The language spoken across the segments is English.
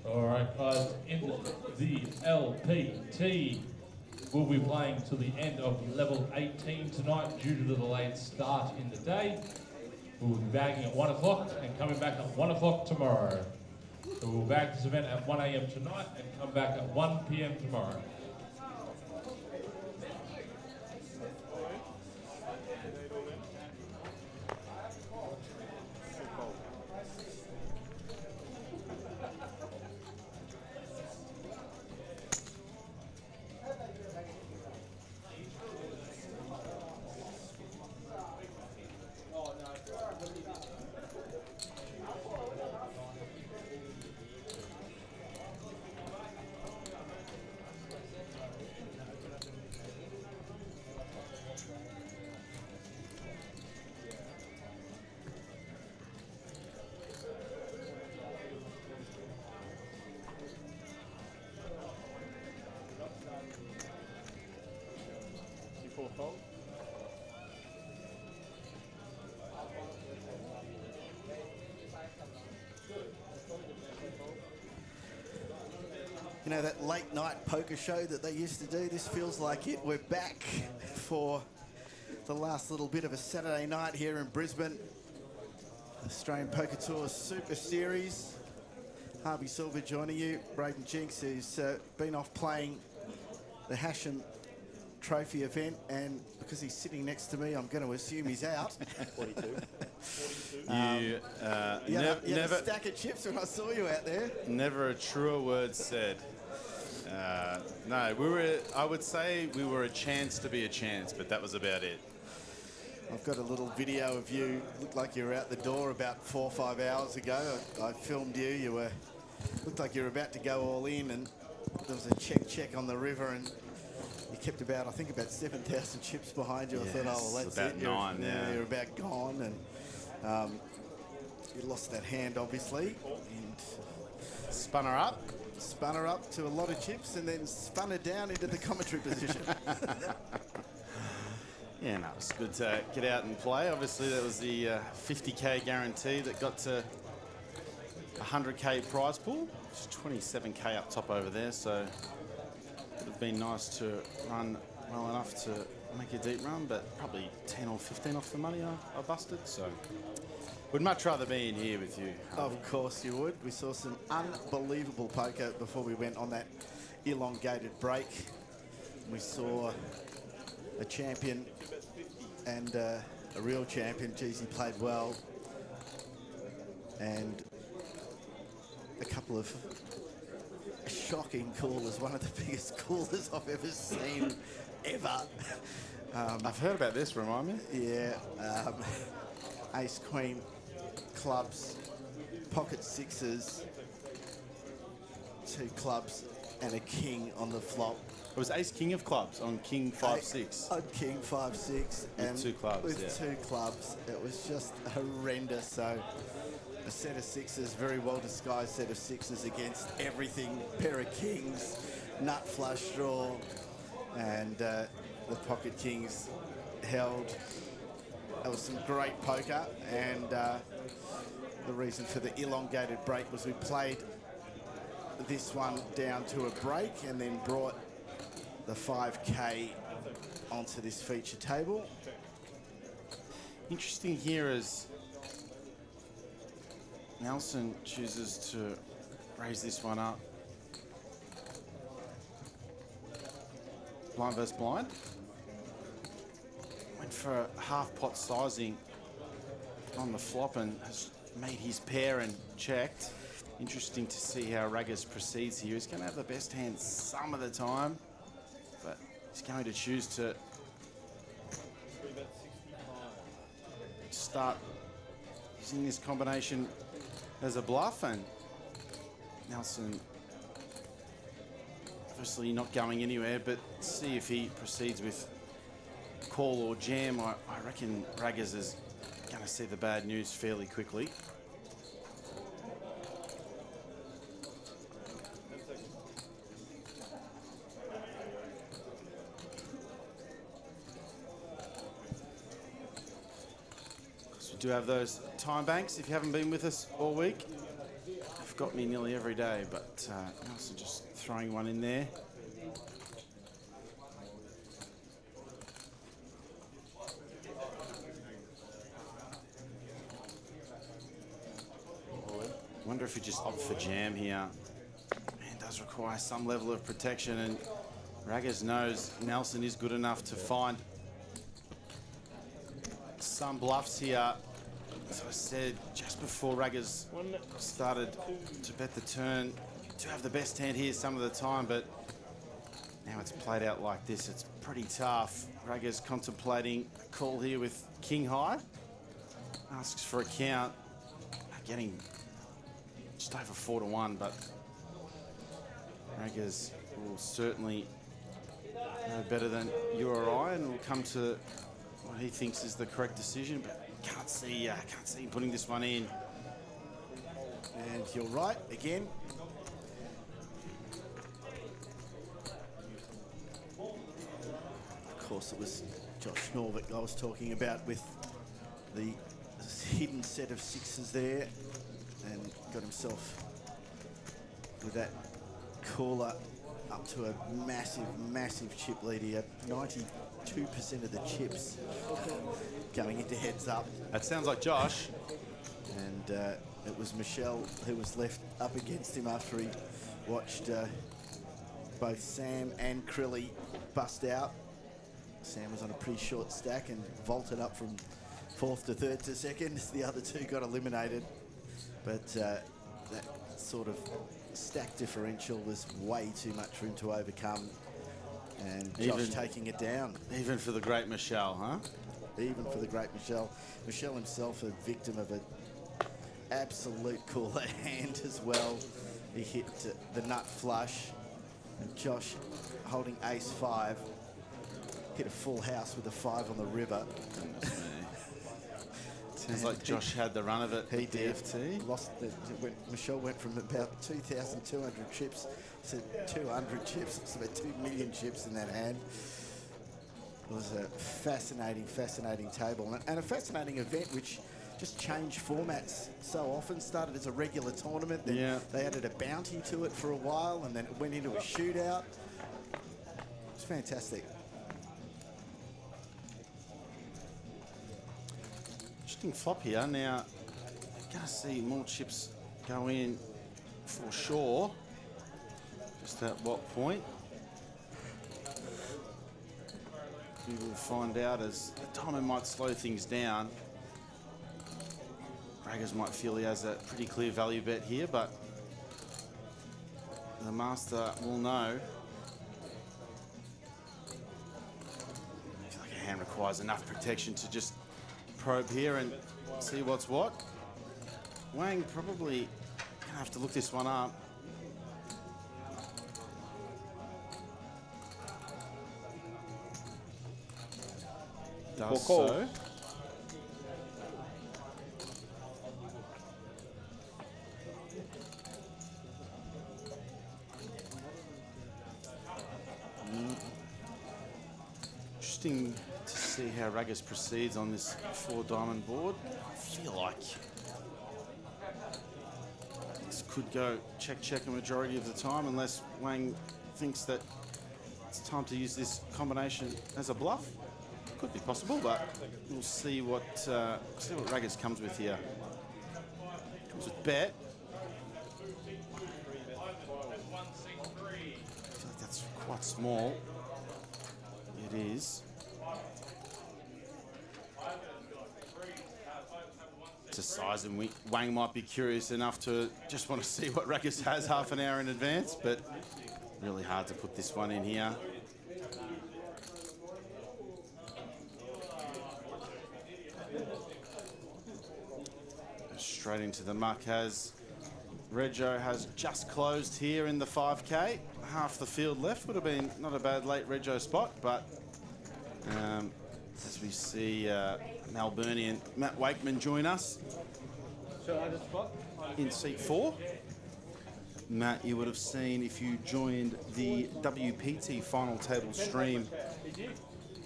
All right, guys, in the LPT, we'll be playing to the end of level 18 tonight due to the delayed start in the day. We'll be bagging at 1 o'clock and coming back at 1 o'clock tomorrow. So we'll bag this event at 1 a.m. tonight and come back at 1 p.m. tomorrow. You know, that late night poker show that they used to do, this feels like it. We're back for the last little bit of a Saturday night here in Brisbane. Australian Poker Tour Super Series. Harvey Silver joining you. Braden Jinks, who's been off playing the Hashem Trophy event, and because he's sitting next to me, I'm going to assume he's out. 42. You had a stack of chips when I saw you out there. Never a truer word said. No, I would say we were a chance to be a chance, but that was about it. I've got a little video of you. Looked like you were out the door about 4 or 5 hours ago. I filmed you. You looked like you were about to go all in, and there was a check on the river, and you kept about, I think, about 7,000 chips behind you. Yes, I thought, oh, well, that's about it. 9, yeah. You're about gone, and you lost that hand, obviously, and Spun her up. spun her up to a lot of chips, and then spun her down into the commentary position. Yeah, no, it was good to get out and play. Obviously, that was the 50K guarantee that got to 100K prize pool. It's 27K up top over there, so it would have been nice to run well enough to make a deep run, but probably 10 or 15 off the money I busted, so would much rather be in here with you, Harvey. Of course you would. We saw some unbelievable poker before we went on that elongated break. We saw a champion and a real champion. Geez, he played well. And a couple of shocking callers. One of the biggest callers I've ever seen, ever. I've heard about this, remind me. Yeah. Ace, Queen, clubs, pocket sixes, 2 clubs, and a king on the flop. It was Ace King of Clubs on King 5-6. On King 5-6. With 2 clubs, with yeah. 2 clubs. It was just horrendous. So a set of sixes, very well disguised set of sixes against everything. Pair of kings, nut flush draw, and the pocket kings held. That was some great poker, and the reason for the elongated break was we played this one down to a break and then brought the 5K onto this feature table. Interesting here as Nelson chooses to raise this one up. Blind versus blind. Went for a half pot sizing on the flop and has made his pair and checked. Interesting to see how Raggers proceeds here. He's going to have the best hand some of the time, but he's going to choose to start using this combination as a bluff, and Nelson obviously not going anywhere, but see if he proceeds with call or jam. I reckon Raggers is going to see the bad news fairly quickly. So we do have those time banks if you haven't been with us all week. They've got me nearly every day, but Nelson just throwing one in there. Wonder if he just opted for jam here. Man, does require some level of protection, and Raggers knows Nelson is good enough to find some bluffs here. As I said, just before Raggers started to bet the turn, you do have the best hand here some of the time, but now it's played out like this. It's pretty tough. Raggers contemplating a call here with king high. Asks for a count, getting just over 4-1, but Raggers will certainly know better than you or I, and will come to what he thinks is the correct decision. But can't see him putting this one in. And you're right again. Of course, it was Josh Norvick I was talking about with the hidden set of sixes there, and got himself with that cooler up to a massive chip lead here. 92% of the chips going into heads up. That sounds like Josh. And it was Michelle who was left up against him after he watched both Sam and Crilly bust out. Sam was on a pretty short stack and vaulted up from 4th to 3rd to 2nd. The other two got eliminated. But that sort of stack differential was way too much for him to overcome. And Josh taking it down. Even for the great Michelle, huh? Even for the great Michelle. Michelle himself a victim of an absolute cooler hand as well. He hit the nut flush. And Josh, holding ace-5, hit a full house with a 5 on the river. Sounds like Josh had the run of it. He did. DFT. Michelle went from about 2,200 chips to 200 chips. It's about 2 million chips in that hand. It was a fascinating table and a fascinating event which just changed formats so often. Started as a regular tournament, then they added a bounty to it for a while, and then it went into a shootout. It's fantastic. Interesting flop here. Now, going to see more chips go in for sure. Just at what point? We will find out, as the timer might slow things down. Raggers might feel he has a pretty clear value bet here, but the master will know. I feel like a hand requires enough protection to just probe here and see what's what. Wang probably gonna have to look this one up. Does so. Interesting to see how Raggers proceeds on this 4-diamond board. I feel like this could go check a majority of the time, unless Wang thinks that it's time to use this combination as a bluff. Could be possible, but we'll see what Raggers comes with here. Comes with bet. I feel like that's quite small. It is. To size, and Wang might be curious enough to just want to see what Raggers has half an hour in advance, but really hard to put this one in here. Straight into the muck as Rego has just closed here in the 5K. Half the field left. Would have been not a bad late Rego spot, but as we see Melburnian Matt Wakeman join us in seat 4. Matt, you would have seen if you joined the WPT final table stream,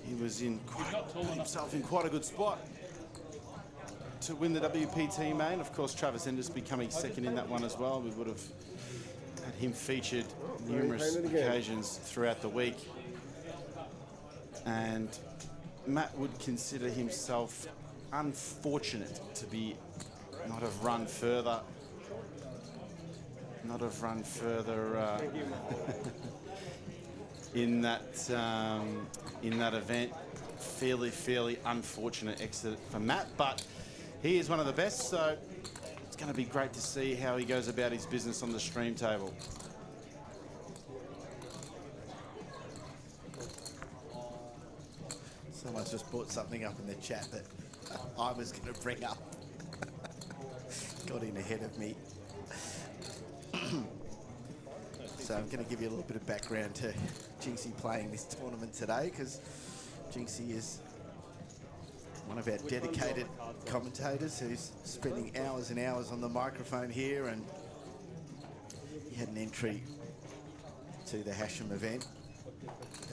he was in put himself in quite a good spot. to win the WPT main. Of course, Travis Enders becoming second in that one as well. We would have had him featured numerous occasions throughout the week. And Matt would consider himself unfortunate to be not have run further. In that event. Fairly unfortunate exit for Matt, but he is one of the best, so it's going to be great to see how he goes about his business on the stream table. Someone just put something up in the chat that I was going to bring up. Got in ahead of me. So I'm going to give you a little bit of background to Jinxie playing this tournament today, because Jinxie is one of our dedicated commentators who's spending hours and hours on the microphone here, and he had an entry to the Hashem event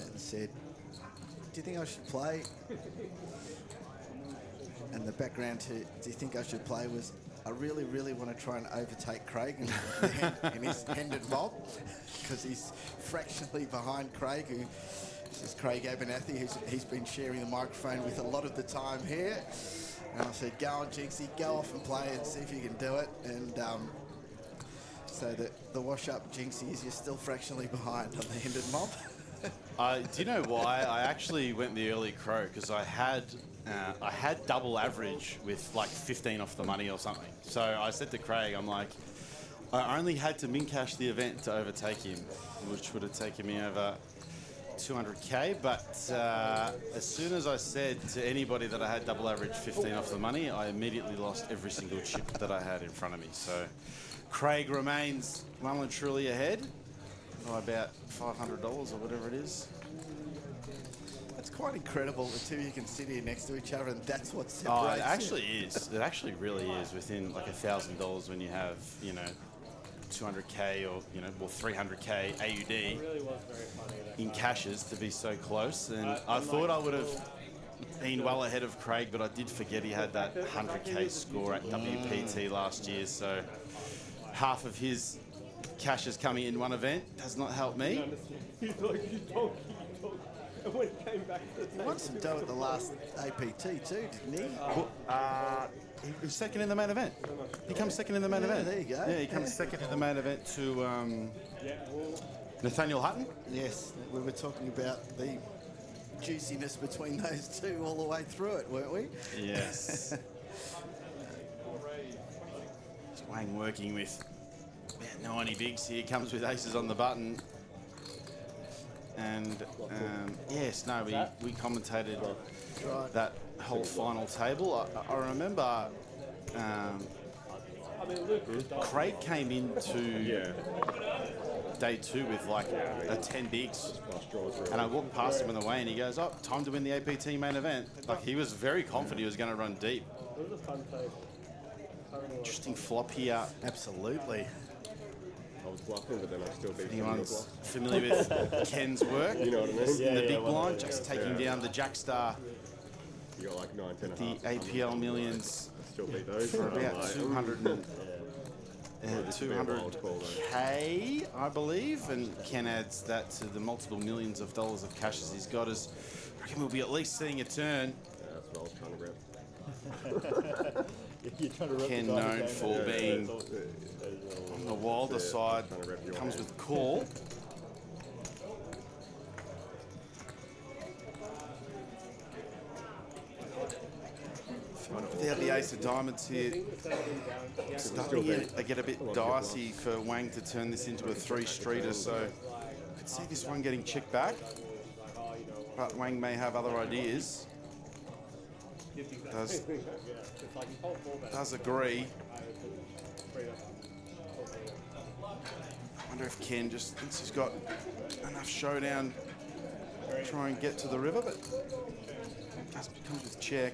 and said, "Do you think I should play?" And the background to "Do you think I should play?" was, "I really want to try and overtake Craig in his Hendon mob, because he's fractionally behind Craig, who this is Craig Abernathy, he's been sharing the microphone with a lot of the time here." And I said, "Go on, Jinxie, go off and play and see if you can do it." And so the wash-up Jinxie is you're still fractionally behind on the Hendon mob. Do you know why? I actually went the early crow because I had double average with like 15 off the money or something. So I said to Craig, I'm like, I only had to min cash the event to overtake him, which would have taken me over 200k. But as soon as I said to anybody that I had double average 15 off the money, I immediately lost every single chip that I had in front of me. So Craig remains well and truly ahead by about $500 or whatever it is. It's quite incredible. The two of you can sit here next to each other, and that's what separates. Oh, it actually is. It actually really is within like $1,000 when you have, 200k or well 300k AUD in cashes to be so close. And I thought I would have been well ahead of Craig, but I did forget he had that 100k score at WPT last year. So half of his cashes coming in one event does not help me. When it came back to He won some dough at the last APT too, didn't he? He was second in the main event. He comes second in the main event. There you go. Yeah, he comes second in the main event to Nathaniel Hutton. Yes, we were talking about the juiciness between those two all the way through it, weren't we? Yes. Wang working with about 90 bigs here, comes with aces on the button. And yes, no, we commentated that whole final table. I remember Craig came into day two with like a 10 bigs, and I walked past him on the way and he goes, "Oh, time to win the APT main event." Like he was very confident he was going to run deep. Interesting flop here. Absolutely. I was bluffing, but then I still beat Anyone's familiar with Ken's work? You know what I mean? In the big blind, just taking down the Jackstar, You got like 9, 10 and the a half. APL Millions Still beat those. for and I'm about like, 200k, I believe, and Ken adds that to the multiple millions of dollars of cashes he's got. As I reckon we'll be at least seeing a turn. Yeah, that's what I was trying to grab. Ken known for being on the wilder side, comes with call. Without the ace of diamonds here, starting to get a bit dicey for Wang to turn this into a 3-streeter, so could see this one getting checked back, but Wang may have other ideas. Does agree. I wonder if Ken just thinks he's got enough showdown to try and get to the river, but just comes with check.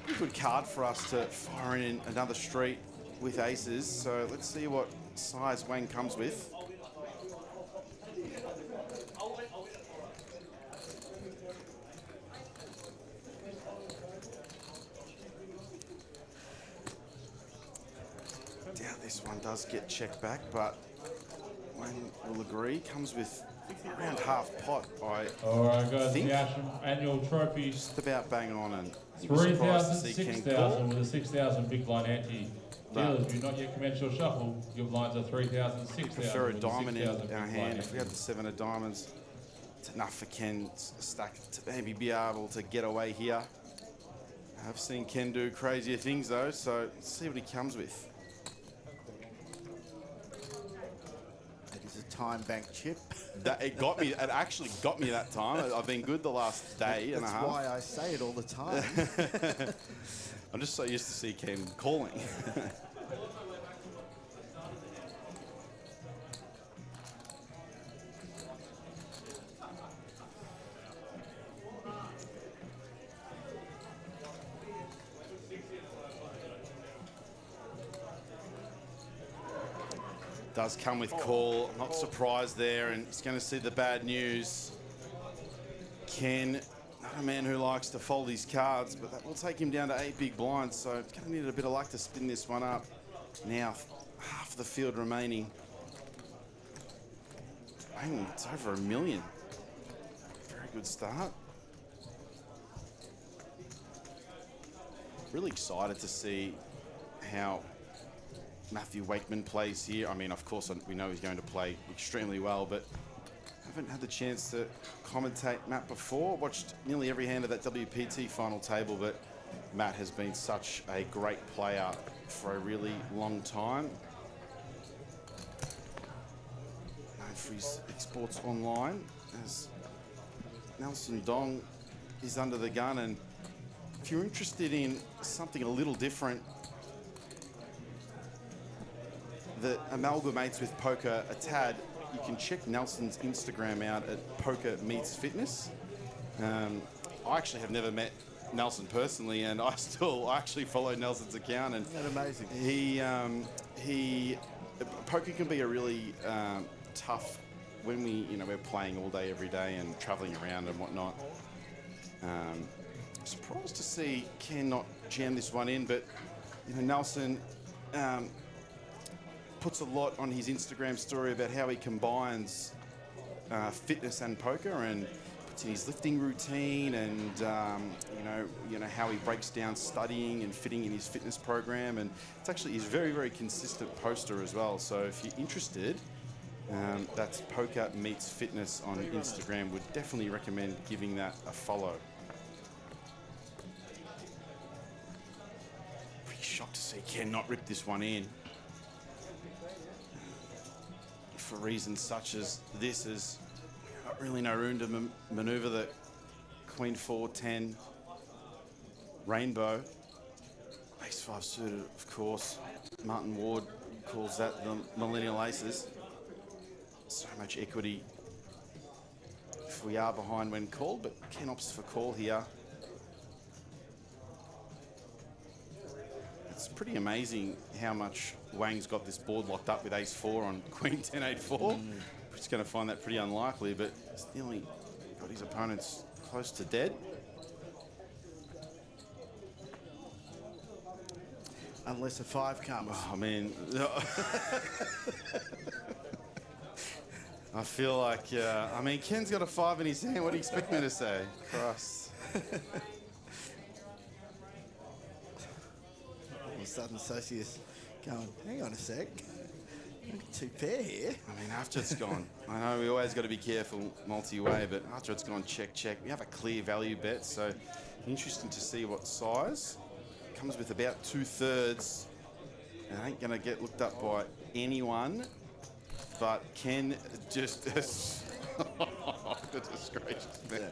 Pretty good card for us to fire in another street with aces, so let's see what size Wang comes with. Now this one does get checked back, but Wayne will agree. Comes with around half pot. All right, guys, think the annual trophies. just about bang on, and 3,000, 6,000 with a 6,000 big blind ante. Dealers, do not yet commence your shuffle. Your blinds are 3,000, 6,000. Prefer a with diamond in 6,000 our big hand. blind If we have the 7 of diamonds, it's enough for Ken's stack to maybe be able to get away here. I've seen Ken do crazier things though, so let's see what he comes with. It is a time bank chip. It got me. It actually got me that time. I've been good the last day and a half. That's why I say it all the time. I'm just so used to see Ken calling. Does come with call. Not surprised there, and he's going to see the bad news. Ken, not a man who likes to fold his cards, but that will take him down to 8 big blinds, so going to need a bit of luck to spin this one up. Now, half the field remaining. Dang, it's over $1 million. Very good start. Really excited to see how Matthew Wakeman plays here. I mean, of course, we know he's going to play extremely well, but haven't had the chance to commentate Matt before. Watched nearly every hand of that WPT final table, but Matt has been such a great player for a really long time. Known for his exports online, as Nelson Dong is under the gun. And if you're interested in something a little different that amalgamates with poker a tad, you can check Nelson's Instagram out at Poker Meets Fitness. I actually have never met Nelson personally, and I actually follow Nelson's account. And Isn't that amazing? Poker can be a really tough when we're playing all day every day and traveling around and whatnot. Surprised to see Ken not jam this one in, but Nelson puts a lot on his Instagram story about how he combines fitness and poker, and puts in his lifting routine, and how he breaks down studying and fitting in his fitness program. And he's very, very consistent poster as well. So if you're interested, that's Poker Meets Fitness on Instagram. Would definitely recommend giving that a follow. Pretty shocked to see Ken not rip this one in. For reasons such as this, is not really no room to manoeuvre the Queen 4-10 rainbow. Ace 5 suited, of course. Martin Ward calls that the millennial aces. So much equity if we are behind when called, but Ken opts for call here. It's pretty amazing how much Wang's got this board locked up with ace 4 on Queen 10-8-4. We're just going to find that pretty unlikely, but he's nearly got his opponents close to dead. Unless a 5 comes. Oh, I mean, I feel like, Ken's got a 5 in his hand. What do you expect me to say? Christ. All of a sudden, Socius going, hang on a sec. 2 pair here. I mean, after it's gone, I know we always got to be careful multi-way, but after it's gone check, check, we have a clear value bet. So interesting to see what size. Comes with about 2/3. It ain't going to get looked up by anyone, but Ken just... Goodness gracious, man.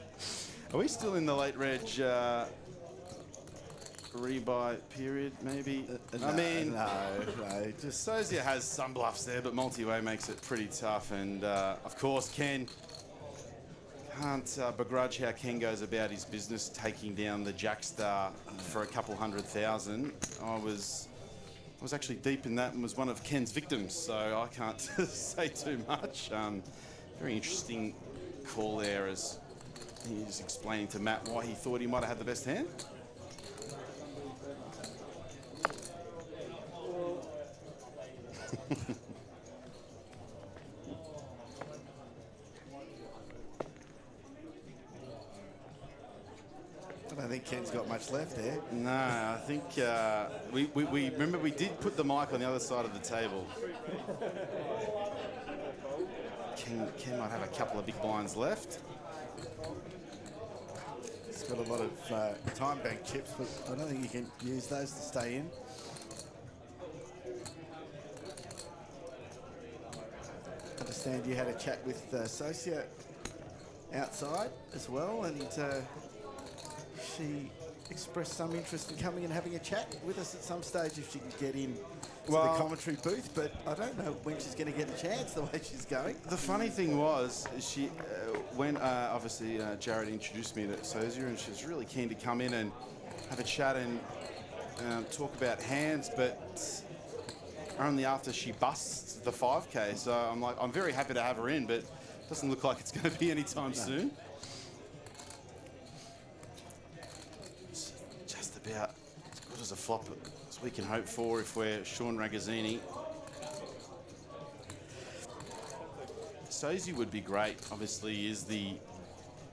Are we still in the late reg rebuy period, maybe? No. Just Sozia has some bluffs there, but multi-way makes it pretty tough. And of course, Ken can't begrudge how Ken goes about his business, taking down the Jackstar for a couple $100,000. I was actually deep in that and was one of Ken's victims, so I can't say too much. Very interesting call there, as he was explaining to Matt why he thought he might have had the best hand. I don't think Ken's got much left there. No, I think we remember we did put the mic on the other side of the table. Ken might have a couple of big blinds left. He's got a lot of time bank chips, but I don't think you can use those to stay in. Understand you had a chat with Socia outside as well, and she expressed some interest in coming and having a chat with us at some stage if she can get in to the commentary booth, but I don't know when she's going to get a chance the way she's going. The funny thing was, she when obviously Jared introduced me to Sosia, and she was really keen to come in and have a chat and talk about hands, but only after she busts the 5K. So I'm like, I'm very happy to have her in, but it doesn't look like it's going to be anytime soon. It's just about as good as a flop as we can hope for if we're Sean Ragazzini. Sosie would be great. Obviously, he is the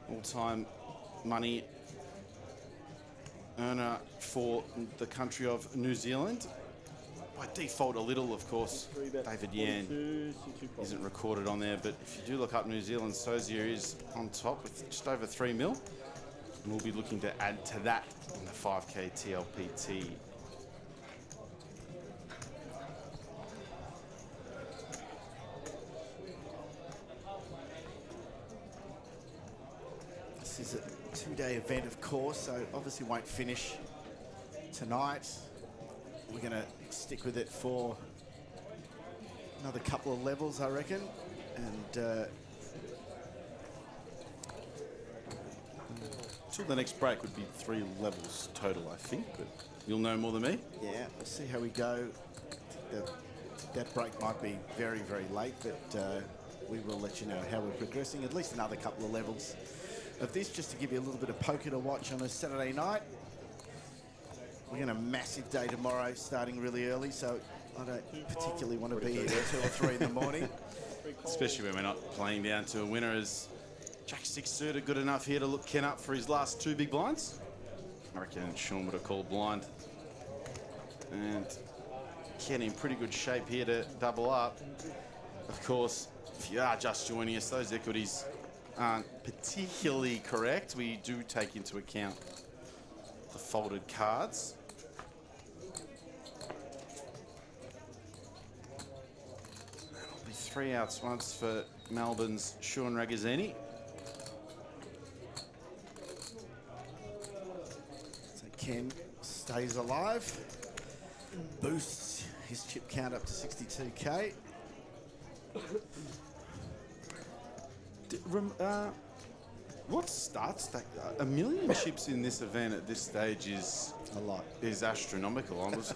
all-time money earner for the country of New Zealand. By default, a little, of course. David Yan isn't recorded on there, but if you do look up New Zealand, Sosia is on top with just over 3 mil. And we'll be looking to add to that in the 5K TLPT. This is a two-day event, of course, so obviously won't finish tonight. We're going to stick with it for another couple of levels, I reckon. And till the next break would be 3 levels total, I think, but you'll know more than me. yeah, we'll see how we go. That break might be very, very late, but we will let you know how we're progressing. At least another couple of levels of this, just to give you a little bit of poker to watch on a Saturday night. We're going to have a massive day tomorrow, starting really early, so I don't particularly want to be here till 2 or 3 in the morning. Especially when we're not playing down to a winner. Is Jack 6 suited good enough here to look Ken up for his last 2 big blinds? I reckon Sean would have called blind. And Ken in pretty good shape here to double up. Of course, if you are just joining us, those equities aren't particularly correct. We do take into account the folded cards. That'll be 3 outs once for Melbourne's Sean Ragazzini. So Ken stays alive, boosts his chip count up to 62k. What start stack? 1 million chips in this event at this stage is A lot. Is astronomical. I was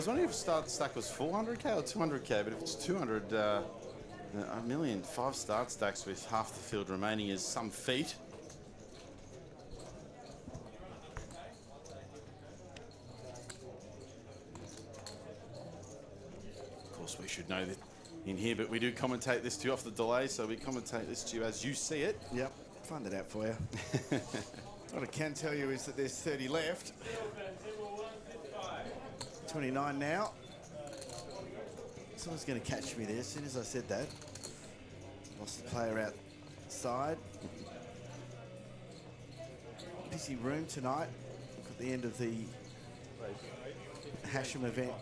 wondering if start stack was 400k or 200k, but if it's 200, 1 million, 5 start stacks with half the field remaining is some feat. Of course, we should know that in here, but we do commentate this to you off the delay, so we commentate this to you as you see it. Yep, find it out for you. What I can tell you is that there's 30 left. 29 now. Someone's going to catch me there as soon as I said that. Lost the player outside. Busy room tonight. At the end of the Hashem event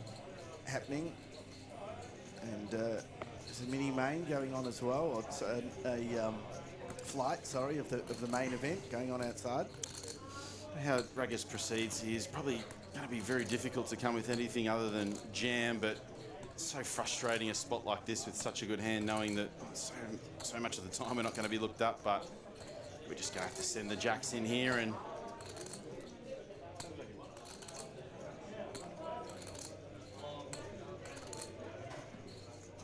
happening. And there's a mini main going on as well. Or it's a flight, sorry, of the main event going on outside. How Raggers proceeds, he is probably going to be very difficult to come with anything other than jam, but it's so frustrating a spot like this with such a good hand, knowing that so much of the time we're not going to be looked up, but we're just going to have to send the jacks in here. And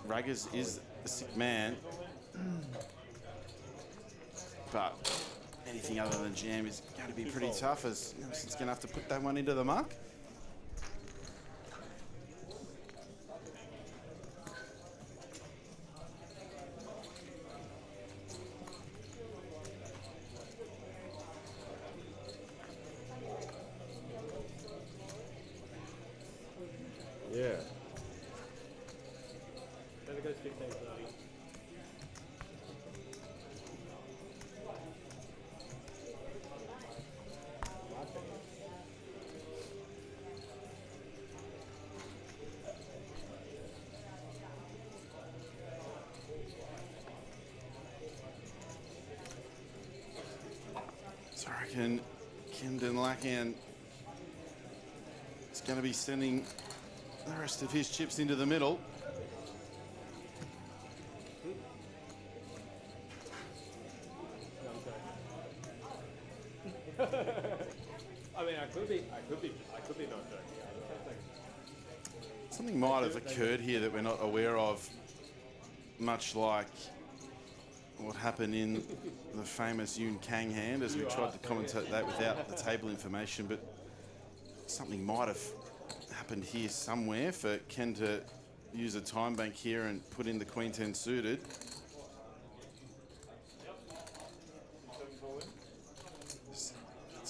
Raggers is a sick man, but anything other than jam is going to be pretty tough, as it's going to have to put that one into the muck. goes 15:30. So I reckon Camden Lackan is going to be sending the rest of his chips into the middle. I mean, I could be not joking. Something might have occurred here that we're not aware of, much like what happened in the famous Yun Kang hand, as we tried to commentate that without the table information, but something might have happened here somewhere for Ken to use a time bank here and put in the Queen 10 suited. It's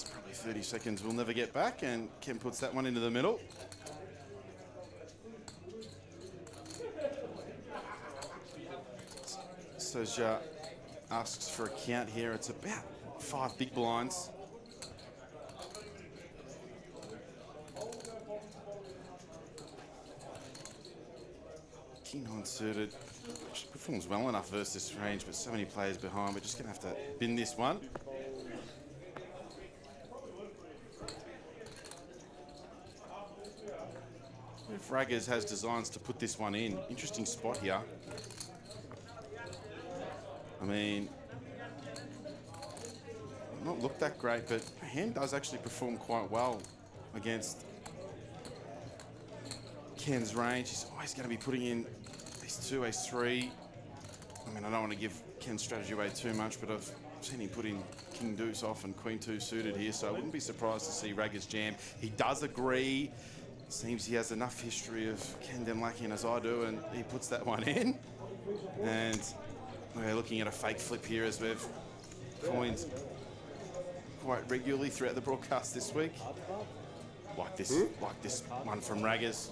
probably 30 seconds we'll never get back, and Ken puts that one into the middle. Soja asks for a count here. It's about 5 big blinds. King 9 suited. She performs well enough versus this range, but so many players behind. We're just going to have to bin this one. If Raggers has designs to put this one in, interesting spot here. I mean, not looked that great, but her hand does actually perform quite well against Ken's range. He's always going to be putting in ace 2, ace 3. I mean, I don't want to give Ken's strategy away too much, but I've seen him put in King Deuce off and Queen 2 suited here, so I wouldn't be surprised to see Raggers jam. He does agree. Seems he has enough history of Ken Demlakian as I do, and he puts that one in. And we're looking at a fake flip here, as we've coined quite regularly throughout the broadcast this week. Like this one from Raggers.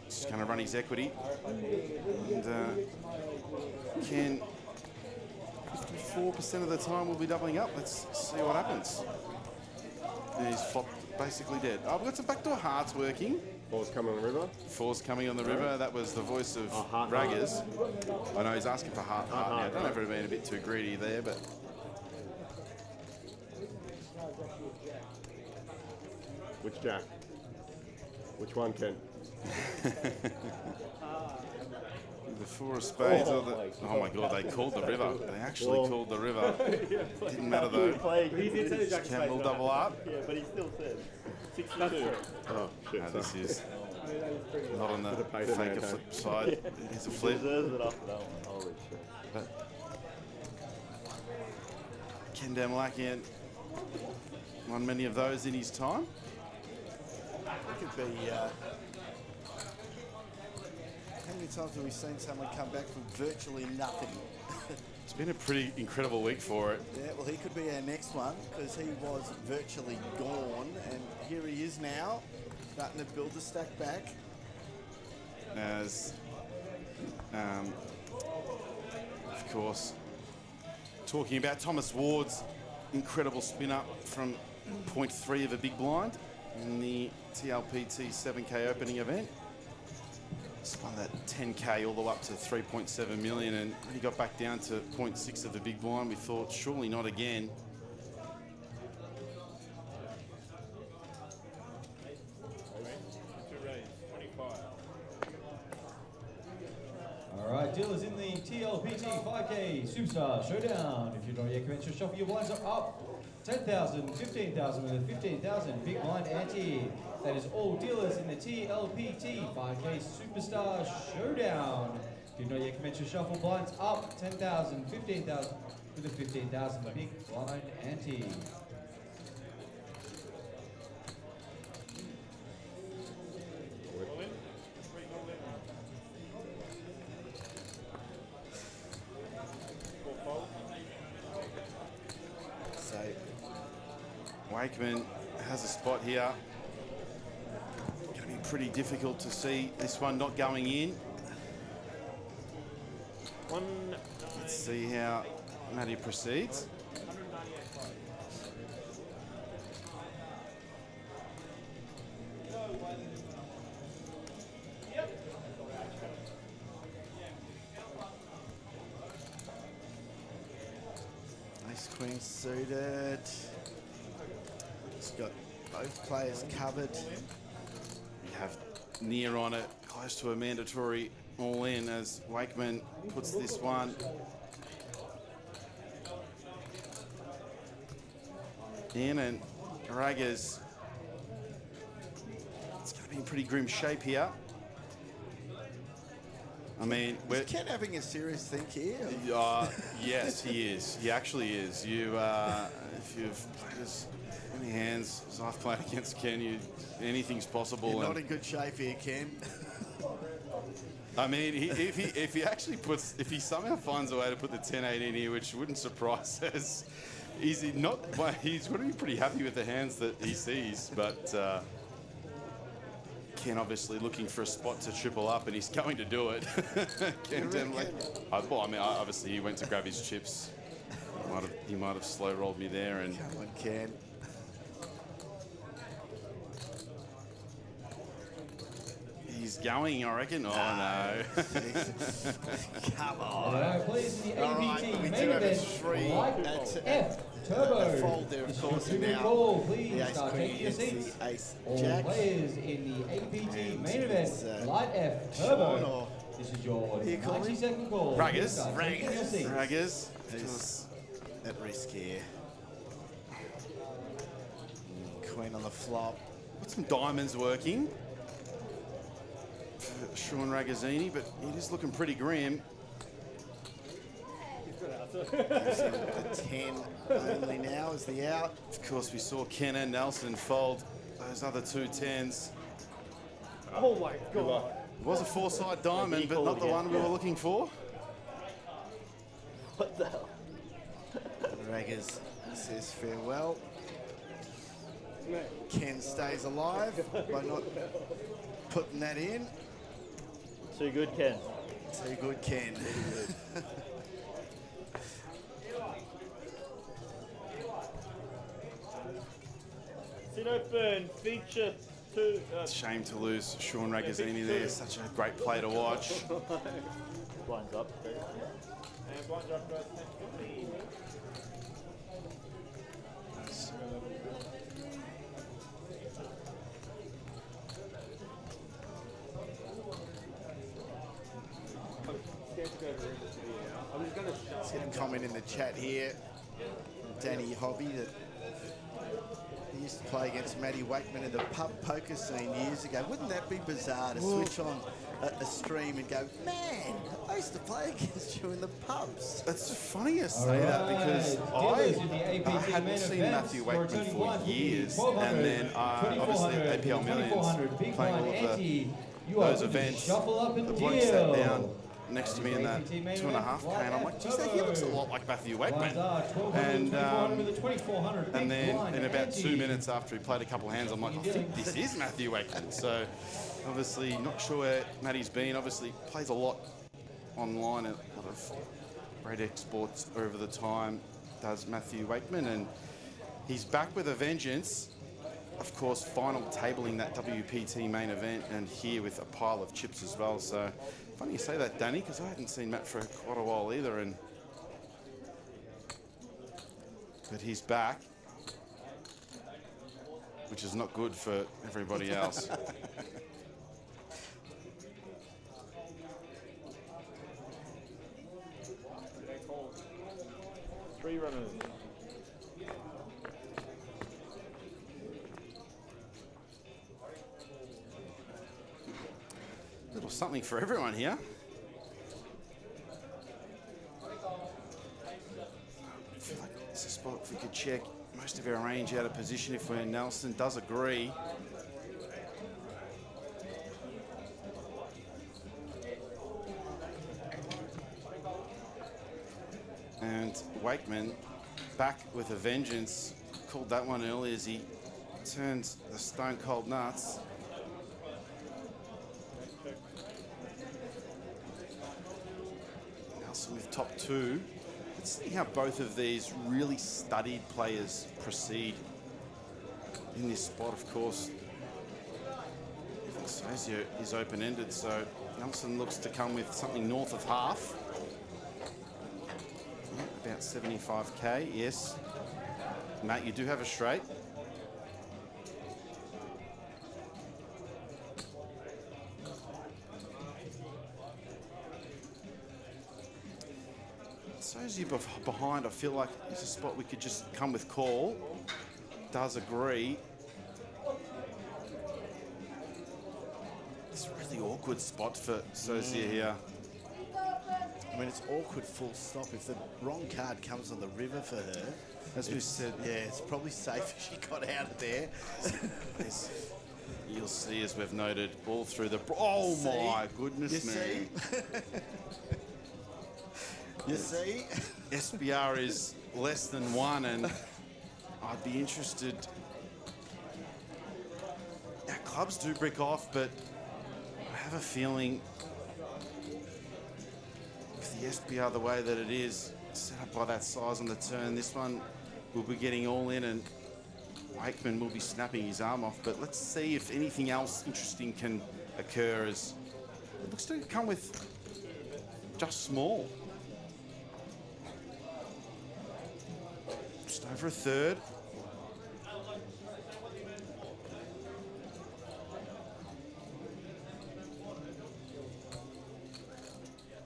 Just going to run his equity. And Ken, 54% of the time, will be doubling up. Let's see what happens. And he's flopped, basically dead. Oh, we've got some backdoor hearts working. Four's coming on the river. Four's coming on the river. That was the voice of Raggers. I know he's asking for heart. Now, I don't know if I've been a bit too greedy there, but Which jack? Which one, Ken? the 4 of spades or the... Oh my God, they called the river. They actually called the river. Didn't matter though. He did say the jack of Ken spades. will double up. Yeah, but he still said 62. Oh, shit. No, this is not on the paid him, fake man, flip side. It's a flip. Deserves it after that one. Holy shit. But Ken Demlakian won many of those in his time. It could be. How many times have we seen someone come back from virtually nothing? It's been a pretty incredible week for it. Yeah, well, he could be our next one because he was virtually gone, and here he is now, starting to build the stack back. As, of course, talking about Thomas Ward's incredible spin up from 0.3 of a big blind in the Tlpt 7K opening event. Spun that 10K all the way up to 3.7 million, and he got back down to 0.6 of the big blind. We thought, surely not again. All right, dealers in the TLPT 5K Superstar Showdown. If you're not yet commenced, shuffle your blinds are up. 10,000, 15,000 with a 15,000 big blind ante. That is all dealers in the TLPT 5K Superstar Showdown. If you're not yet commenced, shuffle blinds up. 10,000, 15,000 with a 15,000 big blind ante. Wakeman has a spot here. Going to be pretty difficult to see this one not going in. Let's see how Matty proceeds. Ace Queen suited. He's got both players covered. We have near on it, close to a mandatory all in as Wakeman puts this one in, and Raggers, it's going to be in pretty grim shape here. I mean, Is Ken having a serious think here? yes, he is. He actually is. You, if you've played as many hands as I've played against Ken, anything's possible. You're not in good shape here, Ken. I mean, if he somehow finds a way to put the 10-8 in here, which wouldn't surprise us, he's going to be pretty happy with the hands that he sees, but Ken obviously looking for a spot to triple up, and he's going to do it. Ken definitely. Well, I mean, obviously he went to grab his chips. He might have slow rolled me there, and Come on, Ken. he's going, I reckon. Oh no! Come All on. right, please, the All right, APT we main do have a event, three. Light That's F a Turbo. fold there, of This is course, your and tribute now call. Please the Ace start Queen taking your against seats. the Ace All Jack. players in the APT And main event, it's, Light F Sean Turbo. or This is your you call him? 90-second call. Raggers. Please start taking your seats. Raggers. who's at risk here. Queen on the flop. Got some diamonds working for Sean Ragazzini, but it is looking pretty grim. Gives him the 10 only now as the out. Of course, we saw Ken and Nelson fold those other two 10s. Oh my god. It was a four-side diamond, but not the one we were looking for. What the hell? Raggers says farewell. Ken stays alive by not putting that in. Too good, Ken. Too good, Ken. Sit open, feature two. Shame to lose Sean Ragazzini there. Such a great play to watch. Blinds up. And blinds up, guys. Let's get a comment in the chat here. Danny Hobby that he used to play against Matty Wakeman in the pub poker scene years ago. Wouldn't that be bizarre to switch on a stream and go, man, I used to play against you in the pubs. It's funny you say that because I hadn't seen Matthew Wakeman for years, and then obviously at APL Millions, playing all of those events, the bloke sat down next to me in that 2.5K, and I'm like, geez, he looks a lot like Matthew Wakeman. And then in about 2 minutes after he played a couple of hands, I'm like, I think this is Matthew Wakeman. So obviously not sure where Matty's been. Obviously plays a lot online, a lot of great exports over the time, does Matthew Wakeman, and he's back with a vengeance. Of course, final tabling that WPT main event, and here with a pile of chips as well. So funny you say that, Danny, because I hadn't seen Matt for quite a while either. But he's back, which is not good for everybody else. Three runners. Little something for everyone here. I feel like it's a spot if we could check most of our range out of position if we're Nelson does agree. And Wakeman back with a vengeance. Called that one early as he turns the stone cold nuts. top two. Let's see how both of these really studied players proceed in this spot. Of course, Sozio is open-ended, so Nelson looks to come with something north of half. Yeah, about 75k, yes. Matt, you do have a straight. Sozio behind, I feel like it's a spot we could just come with call. Does agree. It's a really awkward spot for Sozio here. I mean, it's awkward full stop. If the wrong card comes on the river for her, As we said, yeah, it's probably safe if she got out of there. You'll see, as we've noted, all through the... Oh, See? my goodness You me. see? You see? SBR is less than one, and I'd be interested. Our clubs do brick off, but I have a feeling with the SBR the way that it is, set up by that size on the turn, this one will be getting all in, and Wakeman will be snapping his arm off. But let's see if anything else interesting can occur, as it looks to come with just small. Just over a third.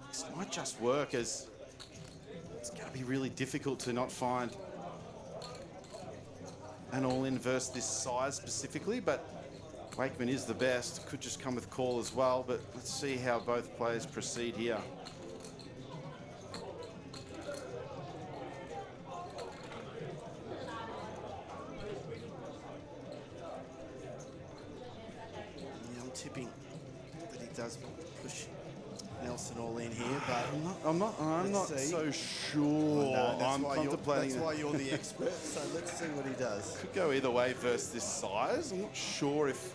This might just work, as it's going to be really difficult to not find an all-in versus this size specifically, but Wakeman is the best. Could just come with call as well, but let's see how both players proceed here. Tipping that he does push Nelson all in here, but I'm not Let's see. so sure. No, that's I'm why contemplating. that's why you're the expert. So let's see what he does. Could go either way versus this size. I'm not sure if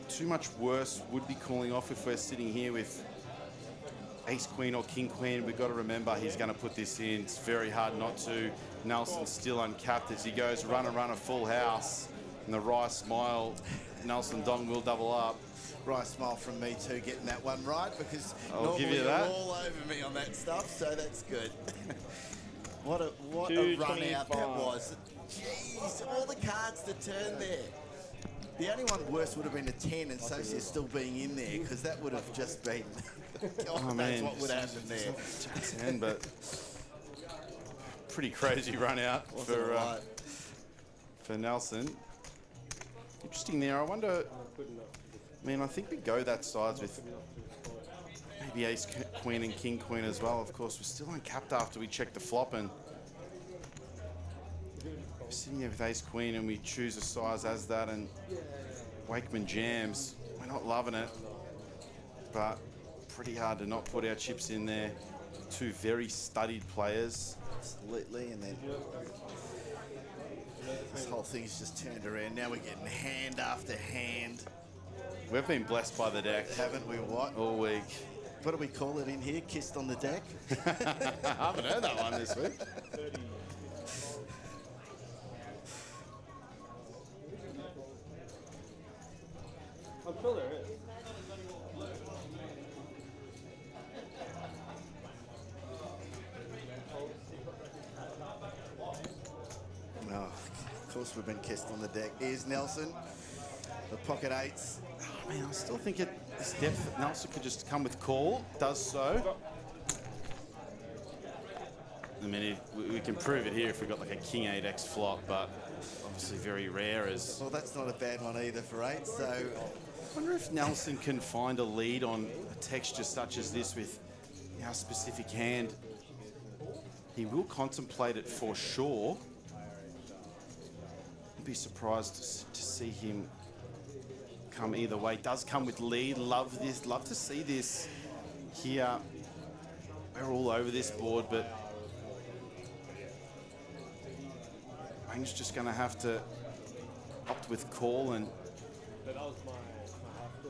too much worse would be calling off if we're sitting here with ace queen or king queen. We've got to remember he's going to put this in. It's very hard not to. Nelson's still uncapped as he goes run a full house. And the Rice smile, Nelson Dong will double up. Right smile from me too, getting that one right, because I'll normally give you you're that. all over me on that stuff, so that's good. what a run out that 225. was. Jeez, all the cards to turn there. The only one worse would have been a 10 and Sosia still being in there, because that would have just been... God knows what would happen there. 10, but pretty crazy run out for Nelson. Interesting there. I wonder... I mean, I think we go that size with maybe ace queen and king queen as well. Of course, we're still uncapped after we check the flop, and we're sitting there with ace queen and we choose a size as that, and Wakeman jams. We're not loving it, but pretty hard to not put our chips in there. Two very studied players. Absolutely, and then this whole thing is just turned around. Now we're getting hand after hand. We've been blessed by the deck. Haven't we, what? All week. What do we call it in here? Kissed on the deck? I haven't heard that one this week. I'm sure there is. Oh, of course we've been kissed on the deck. Here's Nelson, the pocket eights. I mean, I still think at this depth, Nelson could just come with call. Does so. I mean, we can prove it here if we've got like a king 8x flop, but obviously very rare as... Well, that's not a bad one either for eight, so... I wonder if Nelson can find a lead on a texture such as this with our specific hand. He will contemplate it for sure. I'd be surprised to see him come either way. Does come with lead. Love this. Love to see this here. We're all over this board, but Wang's just going to have to opt with call and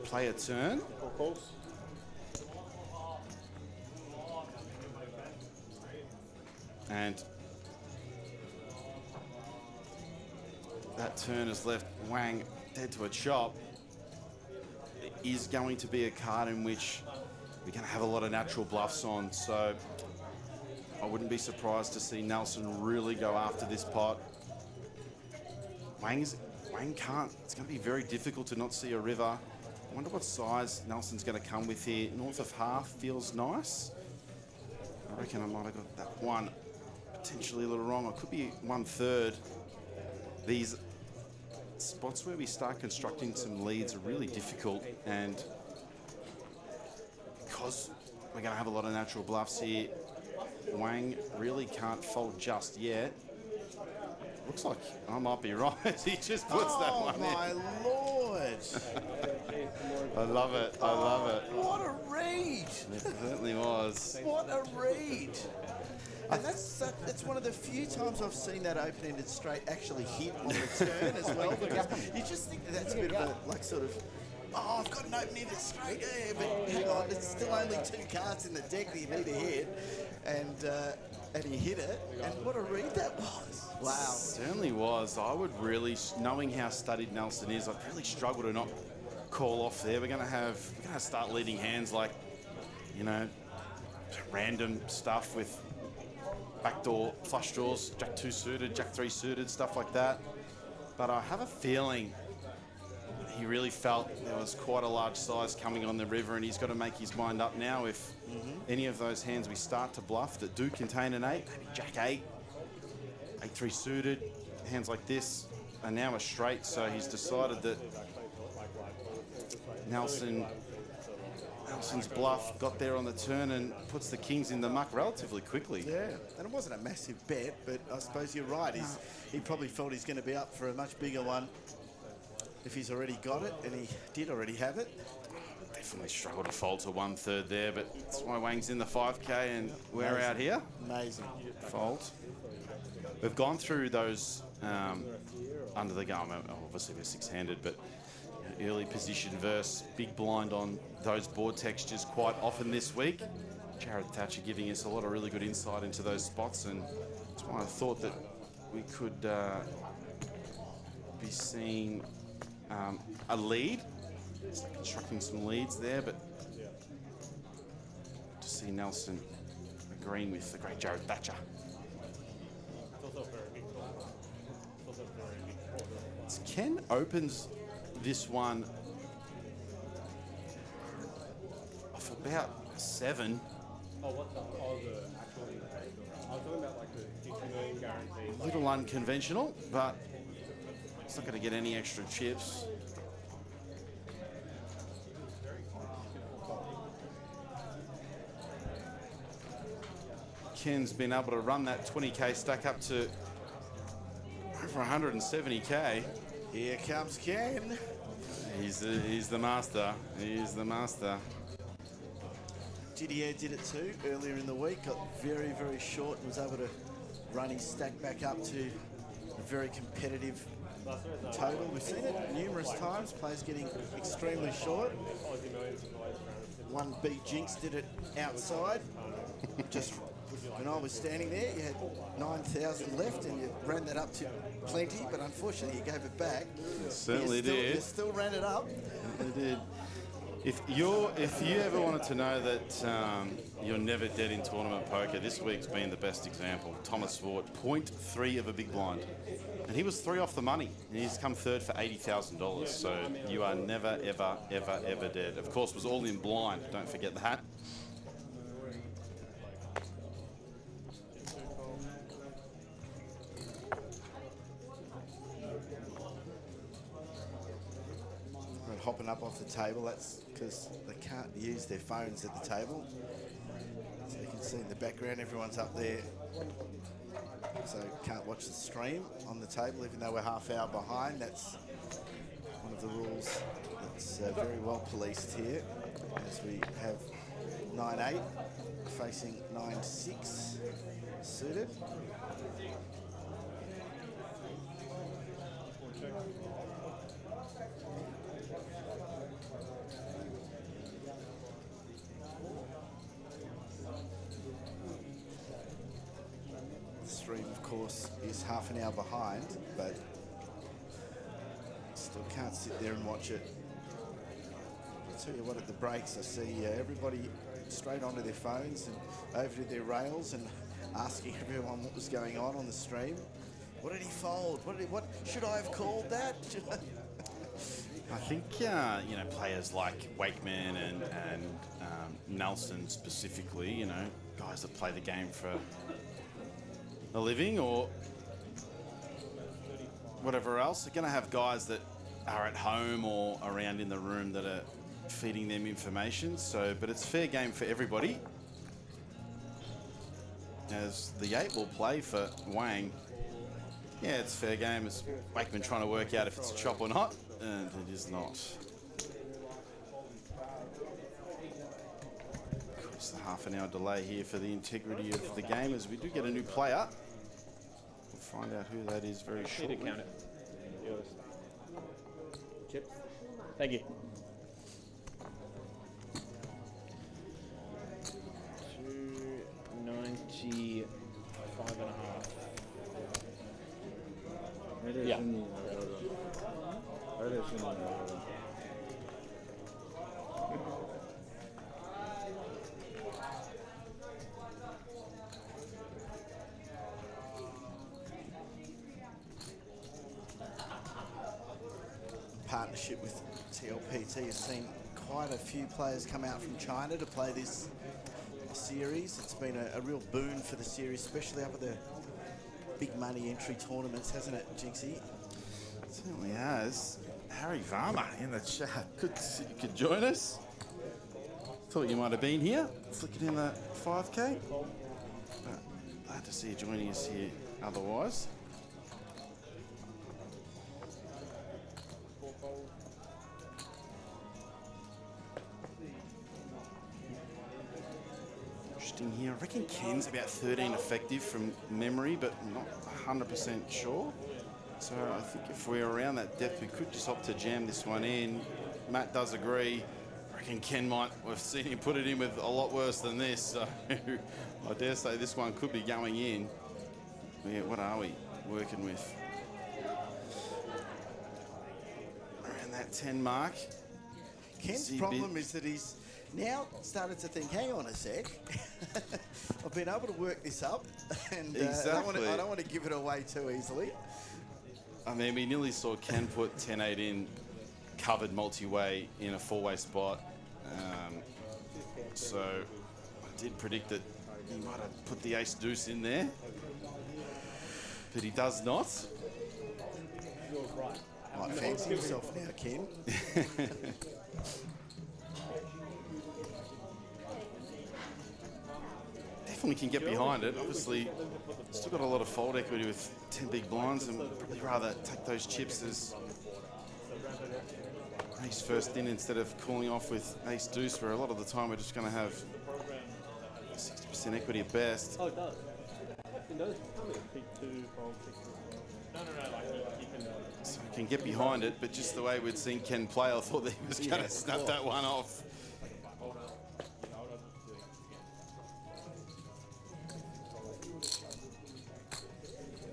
play a turn. And that turn has left Wang dead to a chop. It is going to be a card in which we're going to have a lot of natural bluffs on, so I wouldn't be surprised to see Nelson really go after this pot. Wang can't. It's going to be very difficult to not see a river. I wonder what size Nelson's going to come with here. North of half feels nice. I reckon I might have got that one potentially a little wrong. It could be 1/3. These spots where we start constructing some leads are really difficult, and because we're going to have a lot of natural bluffs here, Wang really can't fold just yet. Looks like I might be right. He just puts that one in. Oh my lord! I love it. I love it. What a read! It certainly was. What a read! And that's one of the few times I've seen that open-ended straight actually hit on the turn as well. Because you just think that's a bit of a, like, sort of, oh, I've got an open-ended straight there, but hang on, there's still only 2 cards in the deck that you need to hit. And he hit it, and what a read that was. Wow. Certainly was. I would really, knowing how studied Nelson is, I'd really struggle to not call off there. We're gonna start leading hands like, you know, random stuff with backdoor flush draws, Jack 2 suited, Jack 3 suited, stuff like that. But I have a feeling he really felt there was quite a large size coming on the river, and he's got to make his mind up now. If any of those hands we start to bluff that do contain an 8, maybe Jack 8, 8-3 suited, hands like this are now a straight, so he's decided that Nelson's bluff got there on the turn and puts the kings in the muck relatively quickly. Yeah, and it wasn't a massive bet, but I suppose you're right. He probably felt he's going to be up for a much bigger one if he's already got it, and he did already have it. Definitely struggled to fold to 1/3 there, but that's why Wang's in the 5K and we're Amazing. out here. Amazing. Fold. We've gone through those under the gun. Obviously we're 6-handed, but early position versus big blind on those board textures quite often this week. Jared Thatcher giving us a lot of really good insight into those spots, and that's why I thought that we could be seeing a lead. It's like constructing some leads there, but to see Nelson agreeing with the great Jared Thatcher. Ken opens this one off about 7. Oh, what's that? Oh, the actual. I was talking about like the 50 million guarantee. A little unconventional, but it's not going to get any extra chips. Ken's been able to run that 20K stack up to over 170K. Here comes Ken. He's the master. He's the master. Didier did it too earlier in the week, got very, very short and was able to run his stack back up to a very competitive total. We've seen it numerous times, players getting extremely short. One beat Jinx did it outside. Just when I was standing there, you had 9,000 left and you ran that up to plenty, but unfortunately you gave it back. It certainly did. You still ran it up. It did. If you ever wanted to know that you're never dead in tournament poker, this week's been the best example. Thomas Swart, 0.3 of a big blind. And he was 3 off the money, and he's come third for $80,000. So you are never, ever, ever, ever dead. Of course, it was all in blind. Don't forget that. Hopping up off the table, that's because they can't use their phones at the table. So you can see in the background, everyone's up there. So can't watch the stream on the table, even though we're half hour behind. That's one of the rules that's very well policed here, as we have 9-8 facing 9-6 suited. course, is half an hour behind, but still can't sit there and watch it. I'll tell you what, at the breaks, I see everybody straight onto their phones and over to their rails and asking everyone what was going on the stream. What did he fold? What should I have called that? I think you know, players like Wakeman and Nelson specifically, you know, guys that play the game for a living or whatever else, are going to have guys that are at home or around in the room that are feeding them information. So, but it's fair game for everybody, as the 8 will play for Wang. Yeah, it's fair game. It's Wakeman trying to work out if it's a chop or not, and it is not. Of course, the half an hour delay here for the integrity of the game, as we do get a new player. We'll find out who that is very shortly. Count it. Yours. Chips. Thank you. 295.5. Yeah. Partnership with Tlpt has seen quite a few players come out from China to play this series. It's been a real boon for the series, especially up at the big money entry tournaments, hasn't it, Jinxie? It certainly has. Harry Varma in the chat. Good to see you could join us. Thought you might have been here, flicking in the 5K. But glad to see you joining us here otherwise. Interesting here. I reckon Ken's about 13 effective from memory, but not 100% sure. So I think if we're around that depth, we could just opt to jam this one in. Matt does agree. I reckon Ken might, we've seen him put it in with a lot worse than this, so I dare say this one could be going in. Yeah, what are we working with? Around that 10 mark. Ken's problem is that he's now started to think, hang on a sec, I've been able to work this up, and exactly. I don't want to give it away too easily. I mean, we nearly saw Ken put 10-8 in, covered multi-way in a 4-way spot. So I did predict that he might have put the ace-deuce in there, but he does not. Might fancy himself now, Ken. Definitely can get behind it. Obviously, still got a lot of fold equity with 10 big blinds, and would probably rather take those chips as ace first in instead of calling off with ace deuce, where a lot of the time we're just going to have 60% equity at best. Oh, it does. It does. Pick 2 from 6. No, like he can. So he can get behind it, but just the way we'd seen Ken play, I thought that he was going to snap that one off.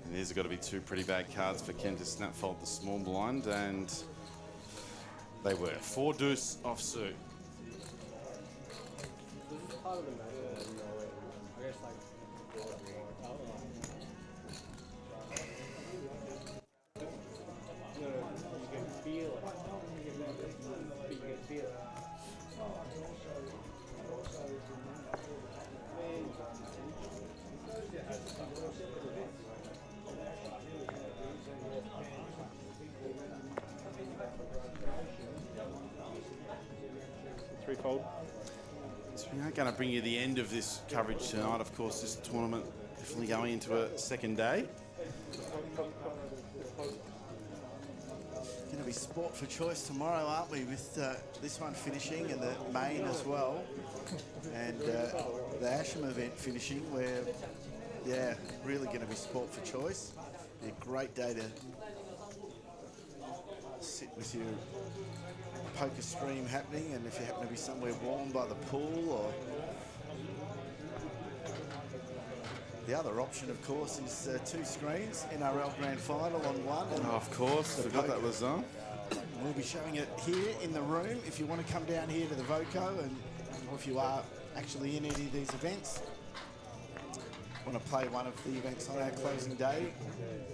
And these have got to be 2 pretty bad cards for Ken to snap fold the small blind, and they were 4 deuce off suit. Threefold. So we are going to bring you the end of this coverage tonight. Of course, this tournament definitely going into a second day. Going to be sport for choice tomorrow, aren't we, with this one finishing and the main as well, and the Asham event finishing, where, yeah, really going to be sport for choice. Be a great day to sit with your poker stream happening, and if you happen to be somewhere warm by the pool or The other option, of course, is 2 screens, NRL Grand Final on one. And Oh, of course, forgot that was on. we'll be showing it here in the room. If you want to come down here to the Voco, and or if you are actually in any of these events, want to play one of the events on our closing day,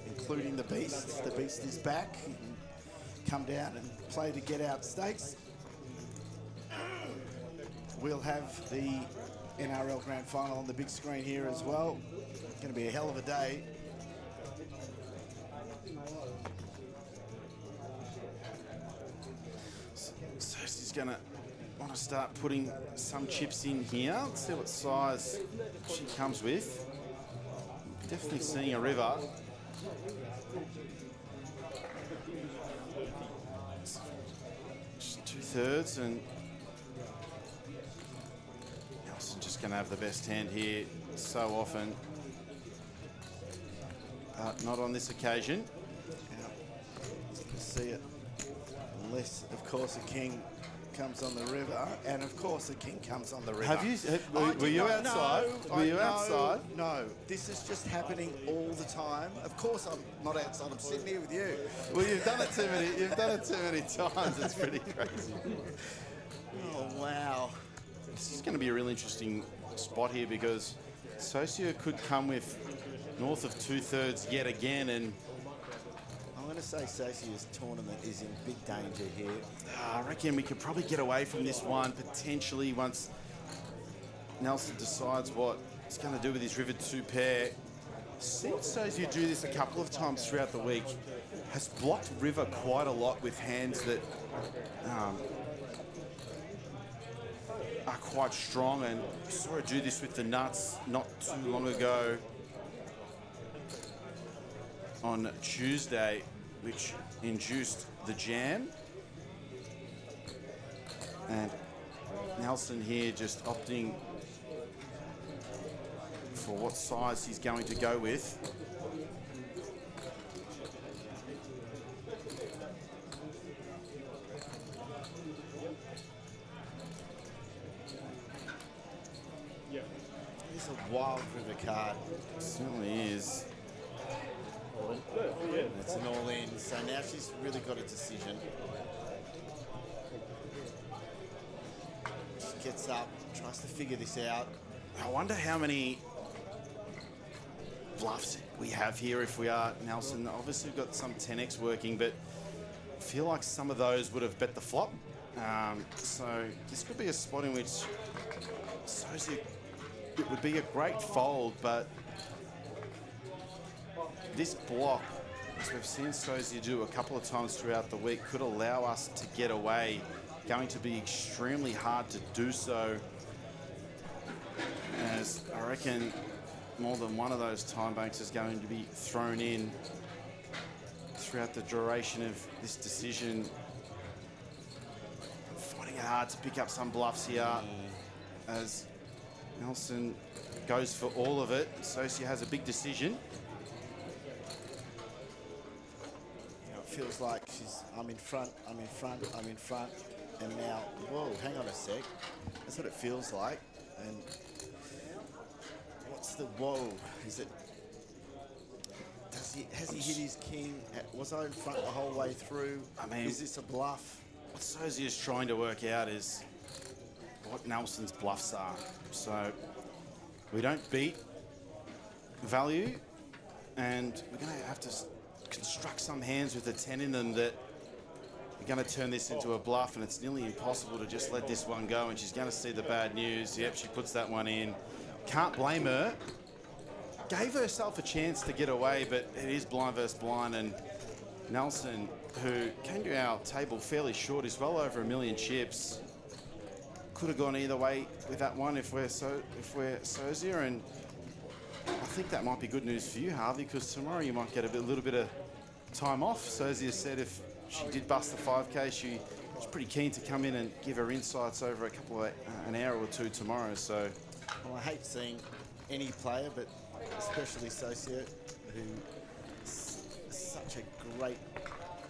including the Beast. The Beast is back. You can come down and play the Get Out Stakes. We'll have the NRL Grand Final on the big screen here as well. It's going to be a hell of a day. So she's going to want to start putting some chips in here. Let's see what size she comes with. Definitely seeing a river. Just 2/3, and Nelson's just going to have the best hand here so often. But not on this occasion. Yeah, you can see it. Unless, of course, a king comes on the river, and of course a king comes on the river. Have you? Were you outside? Were you outside? No, this is just happening all the time. Of course I'm not outside. I'm sitting here with you. Well, you've done it too many. You've done it too many times. It's pretty crazy. Oh wow! This is going to be a real interesting spot here because Socio could come with north of 2/3 yet again, and I'm going to say Sacio's tournament is in big danger here. I reckon we could probably get away from this one potentially once Nelson decides what he's going to do with his River 2 pair. Seen Socio do this a couple of times throughout the week. Has blocked River quite a lot with hands that are quite strong, and we saw her do this with the nuts not too long ago on Tuesday, which induced the jam. And Nelson here just opting for what size he's going to go with. It's a wild river card. It certainly is. It's an all-in, so now she's really got a decision. She gets up, tries to figure this out. I wonder how many bluffs we have here if we are Nelson. Obviously we've got some 10x working, but I feel like some of those would have bet the flop. So this could be a spot in which Socio, it would be a great fold, but this block, as we've seen Socio do a couple of times throughout the week, could allow us to get away. Going to be extremely hard to do so, as I reckon more than one of those time banks is going to be thrown in throughout the duration of this decision. Finding it hard to pick up some bluffs here as Nelson goes for all of it. Socio has a big decision. You know, it feels like I'm in front, I'm in front, I'm in front, and now, whoa, hang on a sec. That's what it feels like. And what's the whoa? Is it? Has he hit his king? Was I in front the whole way through? I mean, is this a bluff? What Socio is trying to work out is what Nelson's bluffs are. So we don't beat value, and we're going to have to construct some hands with a 10 in them that are going to turn this into a bluff, and it's nearly impossible to just let this one go, and she's going to see the bad news. Yep, she puts that one in. Can't blame her. Gave herself a chance to get away, but it is blind versus blind, and Nelson, who came to our table fairly short, is well over 1 million chips. Could have gone either way with that one if we're Socio, and I think that might be good news for you, Harvey, because tomorrow you might get a little bit of time off. Socio said if she did bust the 5K, she was pretty keen to come in and give her insights over a couple of an hour or two tomorrow. So, Well, I hate seeing any player, but especially Socio, who is such a great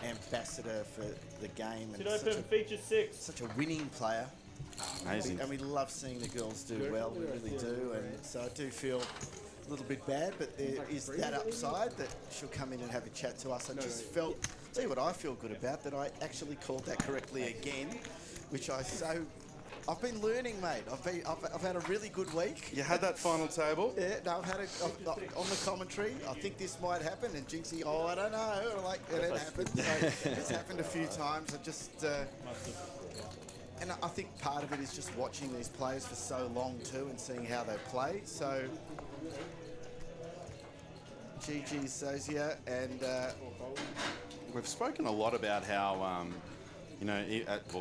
ambassador for the game and Sit open, feature 6. such a winning player. Amazing. And we love seeing the girls do well, we really do. And so I do feel a little bit bad, but there is that upside that she'll come in and have a chat to us. I just felt, tell you what I feel good about, that I actually called that correctly again, which I've been learning, mate. I've had a really good week. You had that final table? Yeah, no, I've had on the commentary. I think this might happen, and Jinxie, I don't know. Like, it happened. So it's happened a few times. I just, and I think part of it is just watching these players for so long too, and seeing how they play. So, GG Sozia, and we've spoken a lot about how. You know,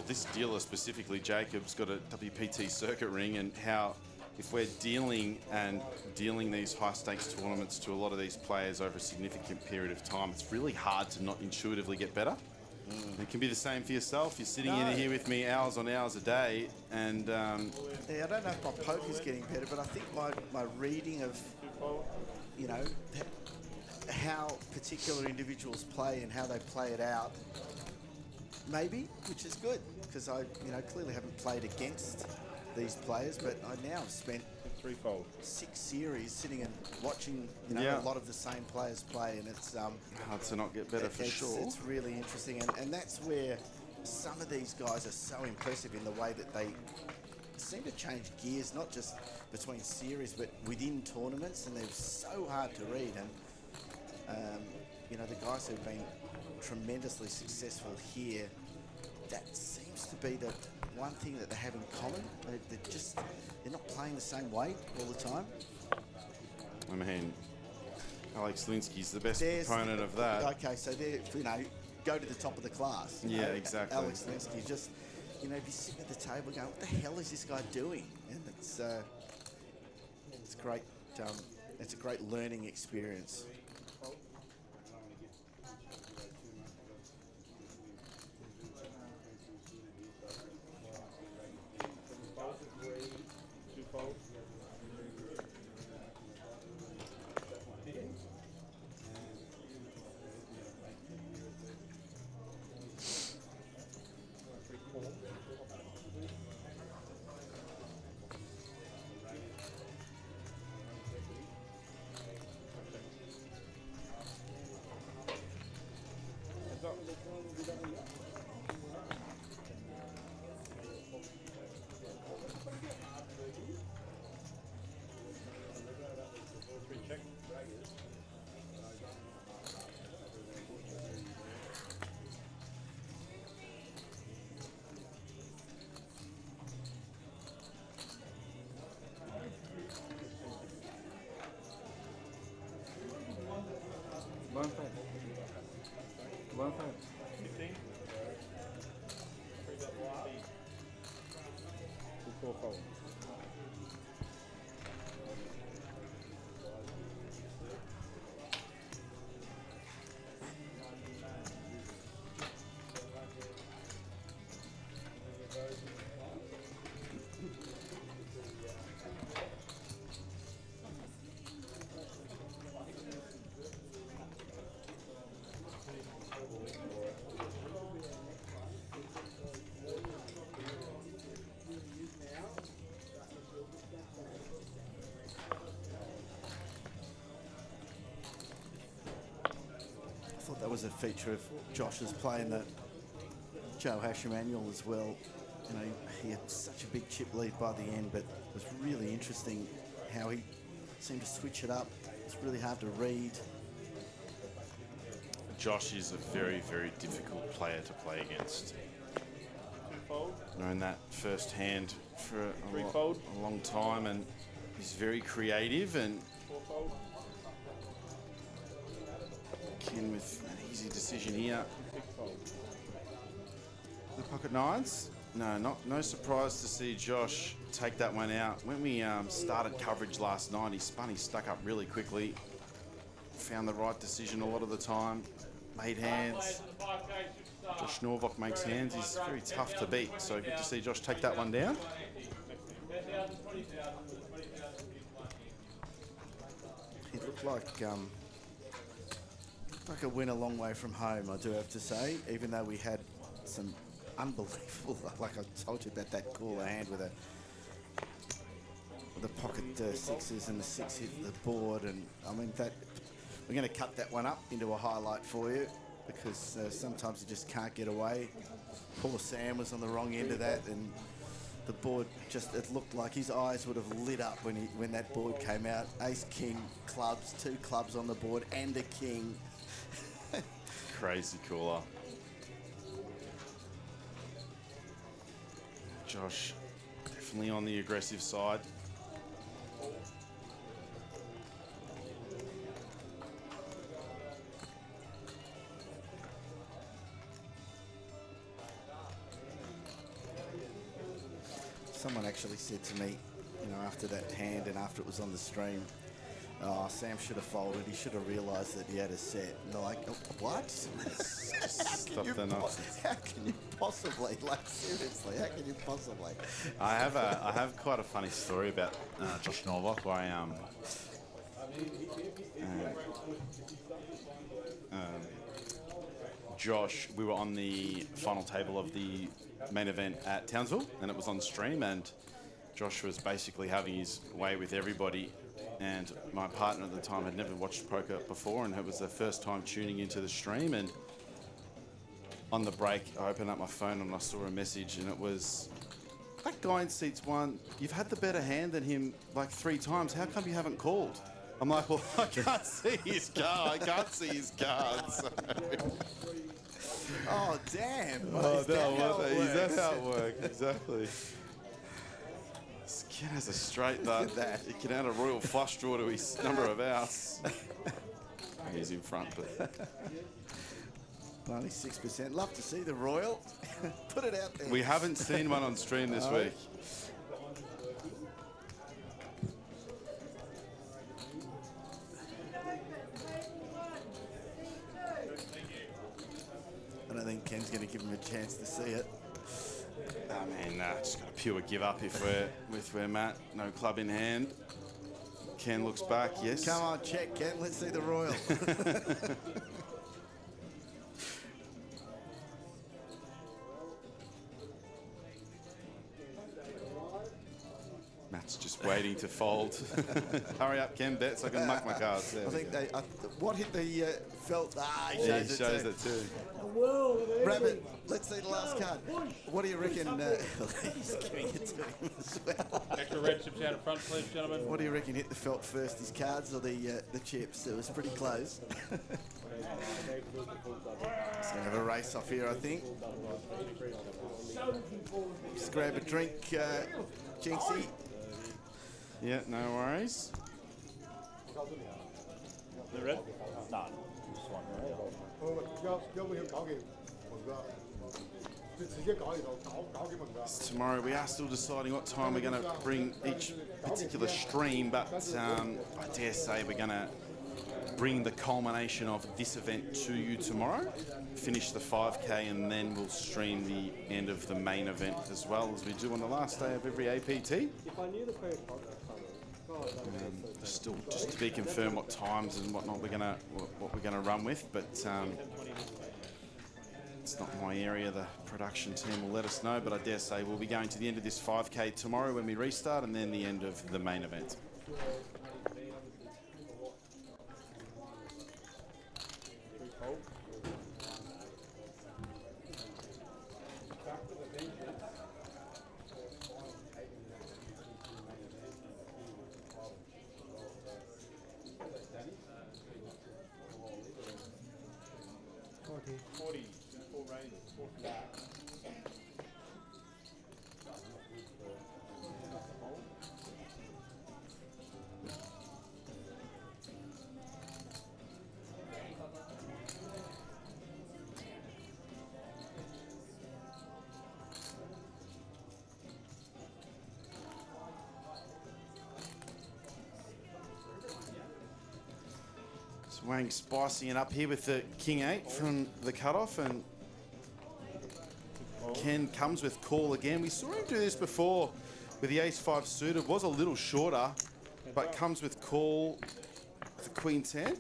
this dealer specifically, Jacob's got a WPT circuit ring, and how if we're dealing these high stakes tournaments to a lot of these players over a significant period of time, it's really hard to not intuitively get better. It can be the same for yourself. You're sitting in here with me hours on hours a day, and yeah, I don't know if my poker's getting better, but I think my reading of, you know, how particular individuals play and how they play it out, maybe, which is good, because I, you know, clearly haven't played against these players, but I now have spent 6 series sitting and watching, you know, a lot of the same players play, and it's hard to not get better for sure. It's really interesting, and that's where some of these guys are so impressive in the way that they seem to change gears, not just between series, but within tournaments, and they're so hard to read. And you know, the guys who've been tremendously successful here, that seems to be the one thing that they have in common. They're not playing the same way all the time. I mean, Alex Linsky's the best proponent of that. Okay, so they're, you know, go to the top of the class. Yeah, know? exactly. Alex Linsky, just, you know, be sitting at the table going, what the hell is this guy doing? And it's great. It's a great learning experience. One five. 15. 4 fold. I thought that was a feature of Josh's playing the Joe Hashem Annual as well. You know, he had such a big chip lead by the end, but it was really interesting how he seemed to switch it up. It's really hard to read. Josh is a very, very difficult player to play against. Known that firsthand for a long time, and he's very creative and Ken with an easy decision here. The pocket nines. No surprise to see Josh take that one out. When we started coverage last night, he spun his stack up really quickly. Found the right decision a lot of the time. Made hands. Josh Norvok makes hands. He's very tough to beat. So good to see Josh take that one down. It looked like a win a long way from home, I do have to say, even though we had some unbelievable. Like I told you about that cooler hand with the pocket sixes and the six hit the board, and I mean that we're going to cut that one up into a highlight for you because sometimes you just can't get away. Poor Sam was on the wrong end of that, and the board just, it looked like his eyes would have lit up when that board came out. Ace, king, clubs, 2 clubs on the board and a king. Crazy cooler. Josh definitely on the aggressive side. Someone actually said to me, you know, after that hand and after it was on the stream, oh, Sam should have folded. He should have realised that he had a set. And they're like, oh, what? Stop the nonsense. How can you possibly? Like, seriously, how can you possibly? I have quite a funny story about Josh Norlock. Josh, we were on the final table of the main event at Townsville, and it was on stream, and Josh was basically having his way with everybody, and my partner at the time had never watched poker before, and it was the first time tuning into the stream, and on the break I opened up my phone and I saw a message, and it was, that guy in seats 1, you've had the better hand than him like 3 times, how come you haven't called? I'm like, well, I can't see his card, I can't see his cards. So. Oh, damn. Oh, is that how it works? Exactly. This kid has a straight nut. He can add a royal flush draw to his number of outs. He's in front, but 96%. Love to see the royal. Put it out there. we haven't seen one on stream this week. I don't think Ken's going to give him a chance to see it. I mean, just got a pure give up if we're Matt. No club in hand. Ken looks back, yes. Come on, check, Ken. Let's see the royal. Matt's just waiting to fold. Hurry up, Ken, bet so I can muck my cards. There I think they. What hit the felt? Ah, he yeah, shows, he shows it too. Rabbit, let's see the last card. What do you reckon? He's giving it to him as well. Extra red chips out in front, please, gentlemen. What do you reckon hit the felt first, his cards or the chips? It was pretty close. Just going to have a race off here, I think. Just grab a drink, Jinxie. Yeah, no worries. The red? No. Just one, Tomorrow we are still deciding what time we're going to bring each particular stream, but I dare say we're going to bring the culmination of this event to you tomorrow, finish the 5K, and then we'll stream the end of the main event as well as we do on the last day of every APT. Still just to be confirmed what times and whatnot we're gonna run with, but it's not my area. The production team will let us know, but I dare say we'll be going to the end of this 5K tomorrow when we restart, and then the end of the main event. Wang spicing it up here with the King 8 from the cutoff, and Ken comes with call again. We saw him do this before with the Ace 5 suited. Was a little shorter, but comes with call with the Queen 10.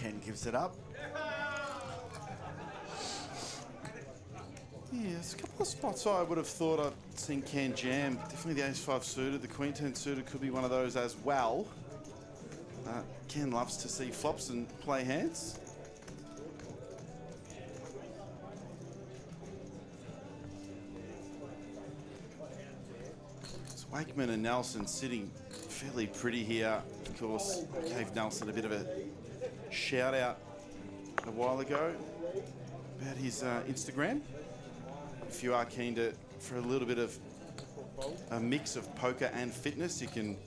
Ken gives it up. Yeah, there's a couple of spots I would have thought I'd seen Ken jam. Definitely the ace-5 suited. The queen 10 suited could be one of those as well. Ken loves to see flops and play hands. So Wakeman and Nelson sitting fairly pretty here. Of course, gave Nelson a bit of a shout out a while ago about his Instagram. If you are keen for a little bit of a mix of poker and fitness, you can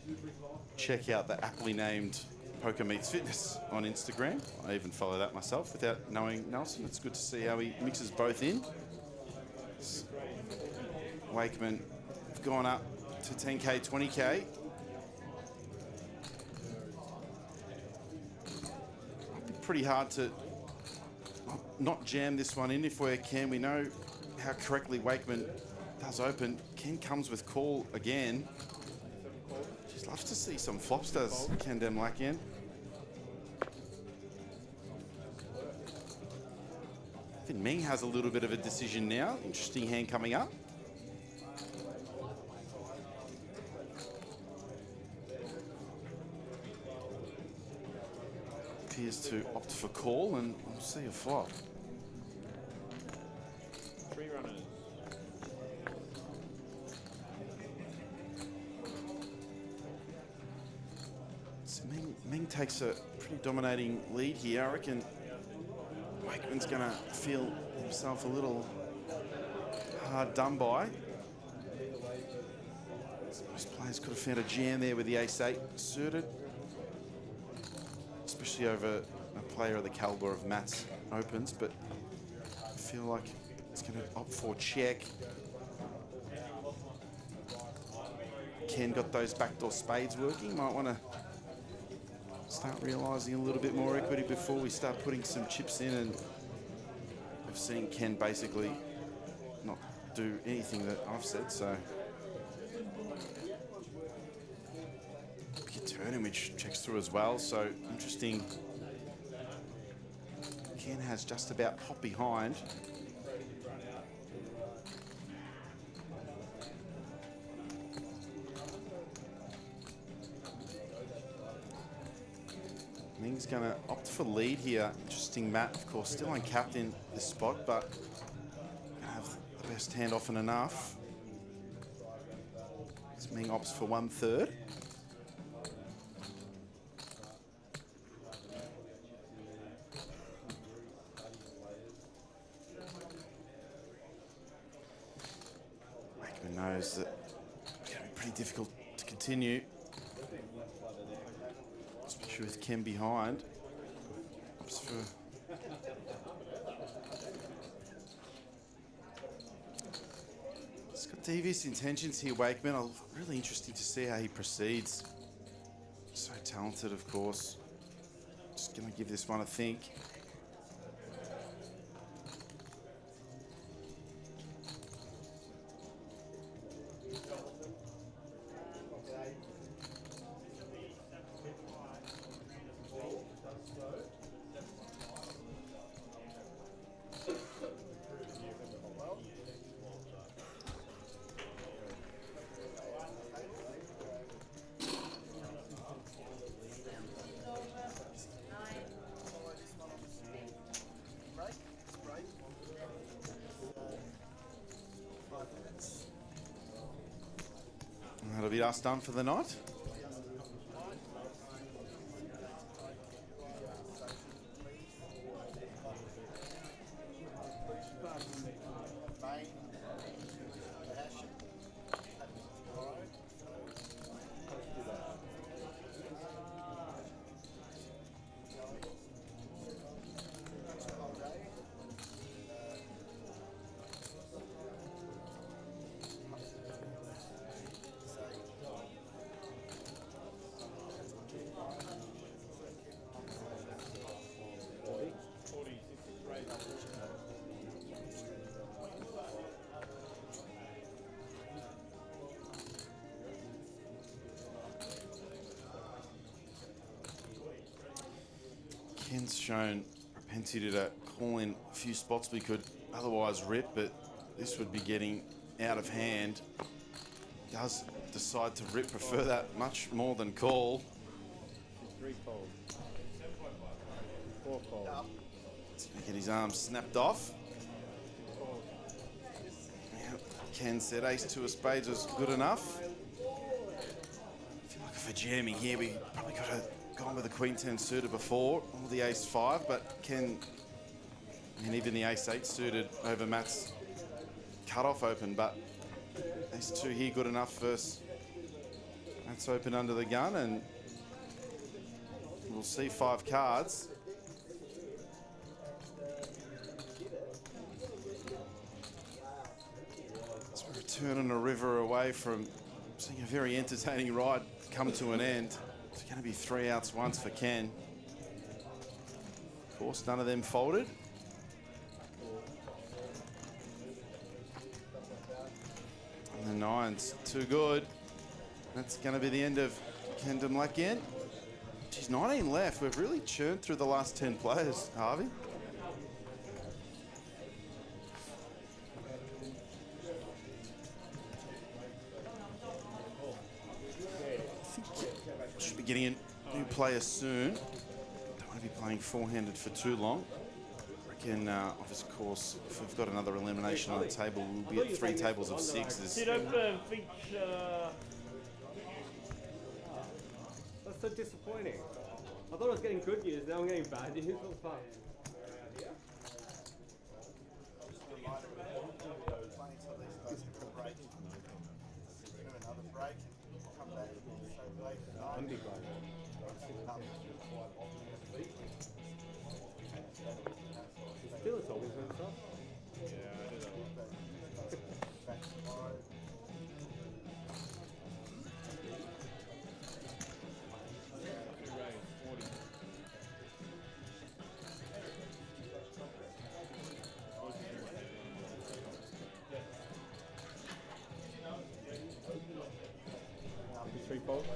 check out the aptly named Poker Meets Fitness on Instagram. I even follow that myself without knowing Nelson. It's good to see how he mixes both in. Wakeman have gone up to 10K, 20K. Pretty hard to not jam this one in if we can. We know how correctly Wakeman does open. Ken comes with call again. Just loves to see some flops, does Ken Demlakian. I think Ming has a little bit of a decision now. Interesting hand coming up. Appears to opt for call, and we'll see a flop. 3 runners. So Ming takes a pretty dominating lead here. I reckon Wakeman's going to feel himself a little hard done by. Most players could have found a jam there with the ace-8 suited, especially over a player of the caliber of Matt's opens, but I feel like it's going to opt for check. Ken got those backdoor spades working. Might want to start realising a little bit more equity before we start putting some chips in, and we've seen Ken basically not do anything that I've said, so. Turn, which checks through as well, so interesting. Ken has just about pot behind. Ming's going to opt for lead here. Interesting, Matt, of course, still uncapped in this spot, but have the best hand often enough. As Ming opts for 1/3. Knows that it's going to be pretty difficult to continue, especially with Ken behind. Opts for he's got devious intentions here, Wakeman. Really interesting to see how he proceeds. So talented, of course. Just going to give this one a think. That'll be us done for the night. Ken's shown propensity to call in a few spots we could otherwise rip, but this would be getting out of hand. Does decide to rip, prefer that much more than call. 3 calls. 4 calls. He's going to get his arm snapped off. Now, Ken said ace 2 of spades was good enough. If you're looking for jamming here, we probably could have gone with the queen 10 suited before, or the ace 5, but Ken, and even the ace 8 suited over Matt's cut-off open, but ace 2 here good enough first. Matt's open under the gun, and we'll see 5 cards. So we're turning a river away from seeing a very entertaining ride come to an end. It's going to be 3 outs once for Ken. Of course, none of them folded. And the 9's too good. That's going to be the end of Ken Demlakian. Geez, 19 left. We've really churned through the last 10 players, Harvey. Should be getting a new player soon. Don't want to be playing four-handed for too long. I reckon, of course, if we've got another elimination on the table, we'll be at 3 tables of 6s. Sit open, feature. That's so disappointing. I thought I was getting good news, now I'm getting bad news. What's the fun? Still a talking for himself. Yeah, I do that one. Three fold.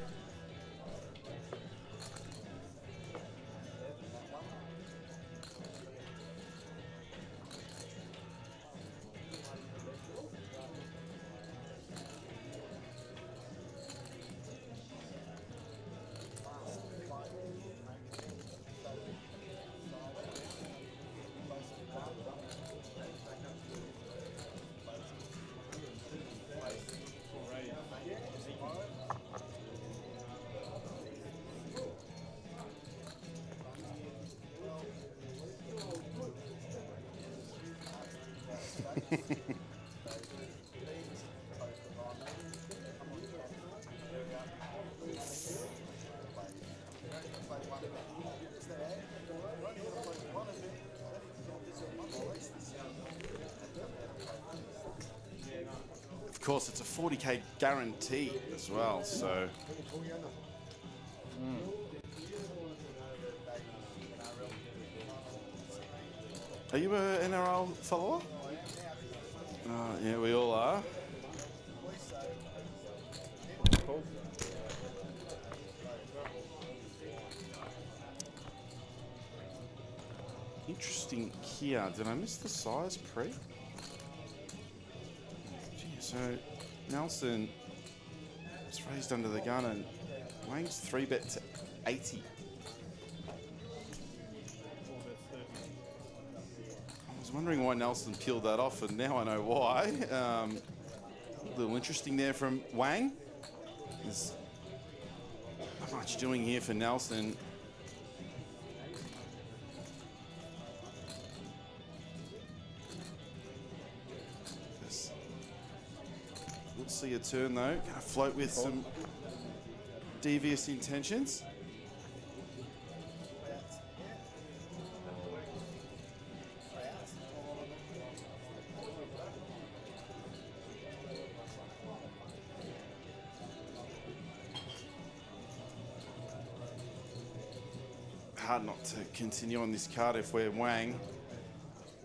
Of course, it's a 40k guarantee as well, so. Are you an NRL follower? Yeah, we all are. Cool. Interesting here. Did I miss the size pre? So Nelson was raised under the gun and Wang's 3-bet to 80. I was wondering why Nelson peeled that off, and now I know why. A little interesting there from Wang. There's not much doing here for Nelson. We'll see a turn though. Gonna float with some devious intentions. Hard not to continue on this card if we're Wang.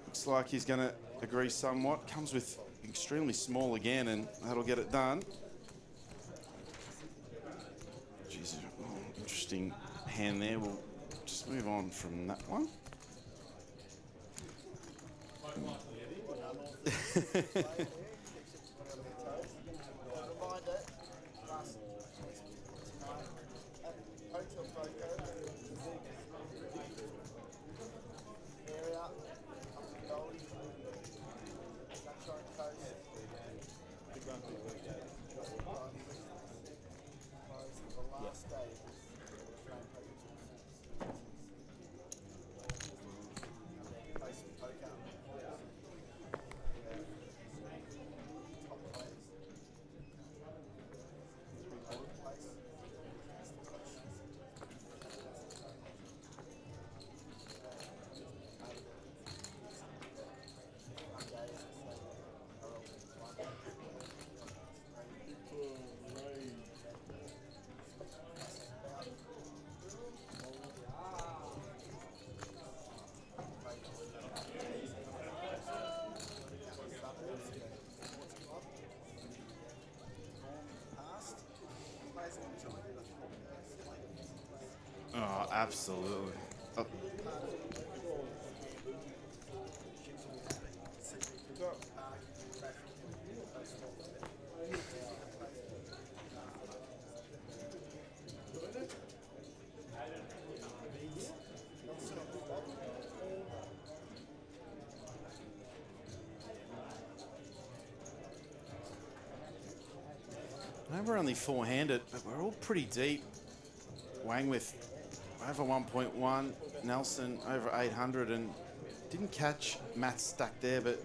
Looks like he's gonna agree somewhat. Comes with extremely small again, and that'll get it done. Jeez, interesting hand there. We'll just Let's move on from that one. Oh, absolutely. Oh. I know we're only four-handed, but we're all pretty deep. Wang with over 1.1, Nelson over 800, and didn't catch Matt's stack there, but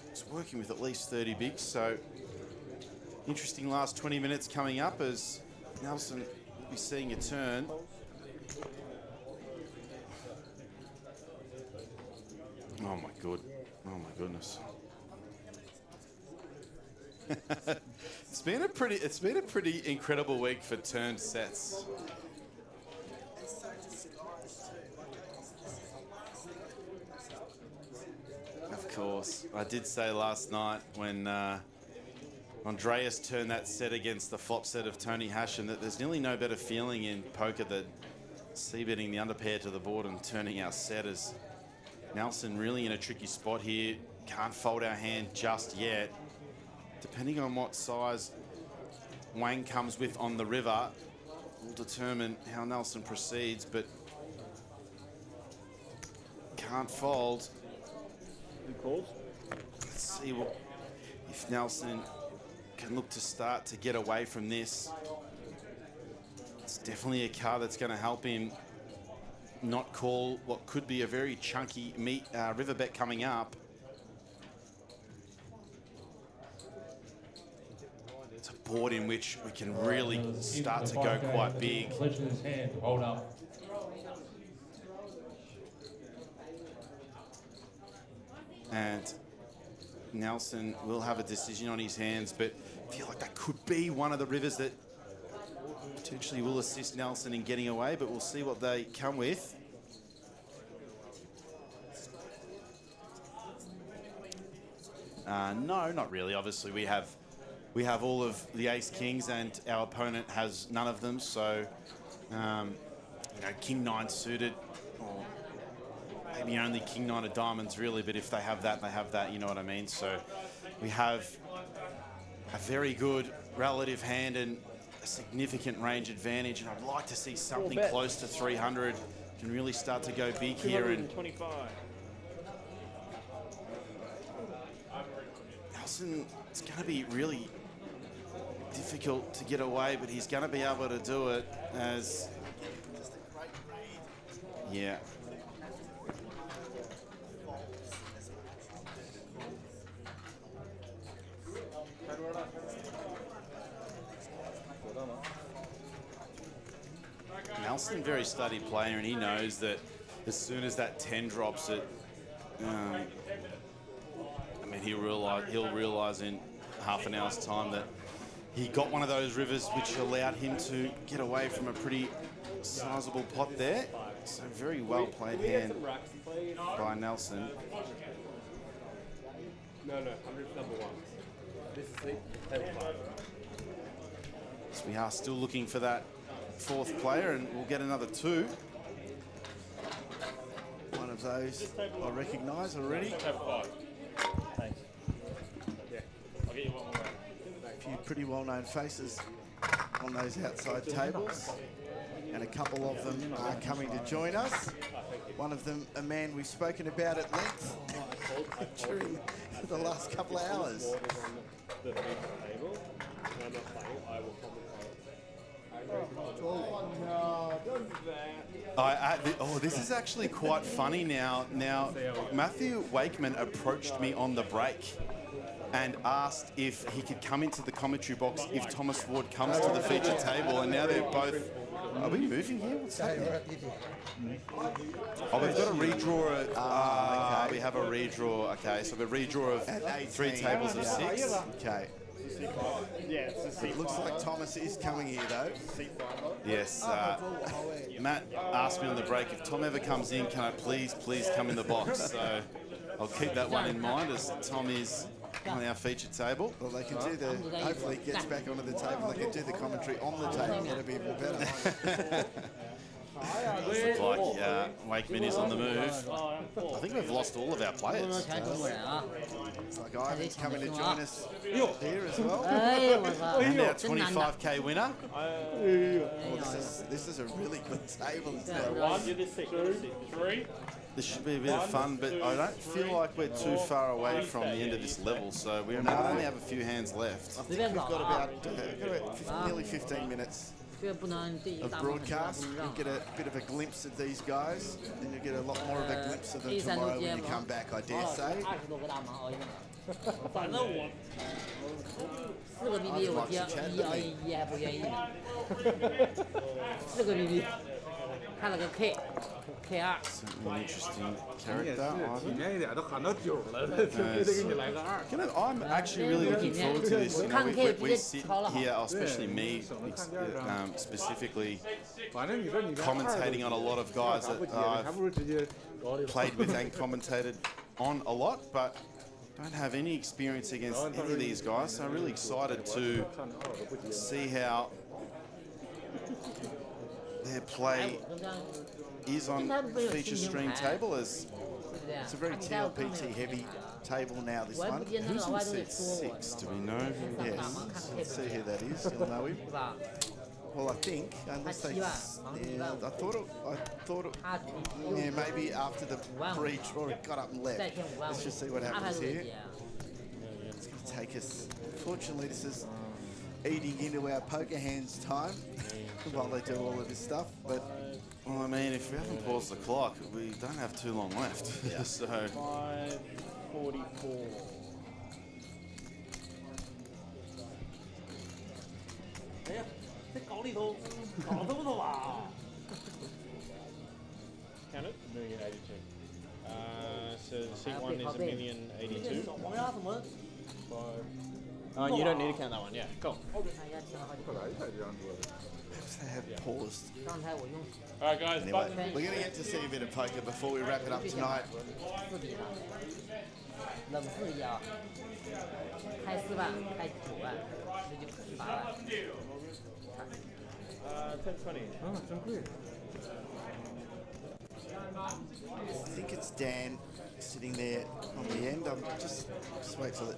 it's working with at least 30 bigs. So interesting last 20 minutes coming up as Nelson will be seeing a turn. Oh my god! Oh my goodness! It's been a pretty incredible week for turn sets. Of course, I did say last night when Andreas turned that set against the flop set of Tony Hashem that there's nearly no better feeling in poker than c-betting the underpair to the board and turning our set. As Nelson really in a tricky spot here, can't fold our hand just yet. Depending on what size Wang comes with on the river will determine how Nelson proceeds, but can't fold. Let's see if Nelson can look to start to get away from this. It's definitely a card that's going to help him not call what could be a very chunky river bet coming up. It's a board in which we can really start to go quite big. His hand, hold up. And Nelson will have a decision on his hands, but I feel like that could be one of the rivers that potentially will assist Nelson in getting away, but we'll see what they come with. No, not really. Obviously, we have all of the ace kings, and our opponent has none of them. So, you know, king nine suited, or maybe only king nine of diamonds, really. But if they have that, they have that. You know what I mean? So, we have a very good relative hand and a significant range advantage. And I'd like to see something close to 300 can really start to go big here. And 25. Nelson, it's going to be really difficult to get away, but he's going to be able to do it as, yeah. Nelson, very studied player, and he knows that as soon as that 10 drops it, I mean, he'll realise in half an hour's time that he got one of those rivers which allowed him to get away from a pretty sizable pot there. So very well played hand by Nelson. No, 100's number one. This is the table 5. So we are still looking for that fourth player, and we'll get another 2. of those I recognise already. Table 5. Thanks. Yeah. I'll get you one more. A few pretty well-known faces on those outside tables, and a couple of them are coming to join us. One of them, a man we've spoken about at length during the last couple of hours. The big table, and I'm not playing, I will comment. This is actually quite funny now. Now, Matthew Wakeman approached me on the break and asked if he could come into the commentary box if Thomas Ward comes to the feature table, and now they're both... Are we moving here? What's happening? Oh, we've got a redraw. Okay. We have a redraw. Okay, so the redraw of 3 tables of 6. Okay. Yeah, it's a seat. It looks like Thomas is coming here, though. Yes. Matt asked me on the break, if Tom ever comes in, can I please come in the box? So I'll keep that one in mind as Tom is on our feature table. Well, they can do the... Hopefully he gets back onto the table. They can do the commentary on the table. That'll be even better. Looks like Wakeman is on the move. I think we've lost all of our players. Looks like Ivan's coming to join us here as well. And our 25k winner. Well, this is a really good table, isn't it? 1, 2, 3. This should be a bit of fun, but I don't feel like we're too far away from the end of this level, so we only have a few hands left. I think we've got about nearly 15 minutes of broadcast. You'll get a bit of a glimpse of these guys, and you'll get a lot more of a glimpse of them tomorrow when you come back, I dare say. 反正我4个 BB 我接1摇1还不愿意，4个 BB， 看了个 K2。 Certainly an interesting character. I'm actually really looking forward to this. You know, we sit here, especially me, specifically commentating on a lot of guys that I've played with and commentated on a lot, but don't have any experience against any of these guys, so I'm really excited to see how their play is on the feature stream table, as it's a very TLPT heavy table now, this one. Who's in seat 6? Do we know? Yes, let's see who that is. You'll know him. Well, I think, unless they... Yeah, I thought it, yeah, maybe after the pre-draw it got up and left. Let's just see what happens here. It's going to take us... Fortunately, this is eating into our poker hands time while they do all of this stuff, but... Well, I mean, if we haven't paused the clock, we don't have too long left. Yeah. So 5:44. Count it? 1,082,000. So seat 1 is 1,082,000. 5. You don't need to count that one. Yeah, cool. Perhaps they have paused. All right, guys. Anyway, we're going to get to see a bit of poker before we wrap it up tonight. 冷4一啊，开4万，开9万，19、18万。 10:20. I think it's Dan sitting there on the end. I'm just wait till it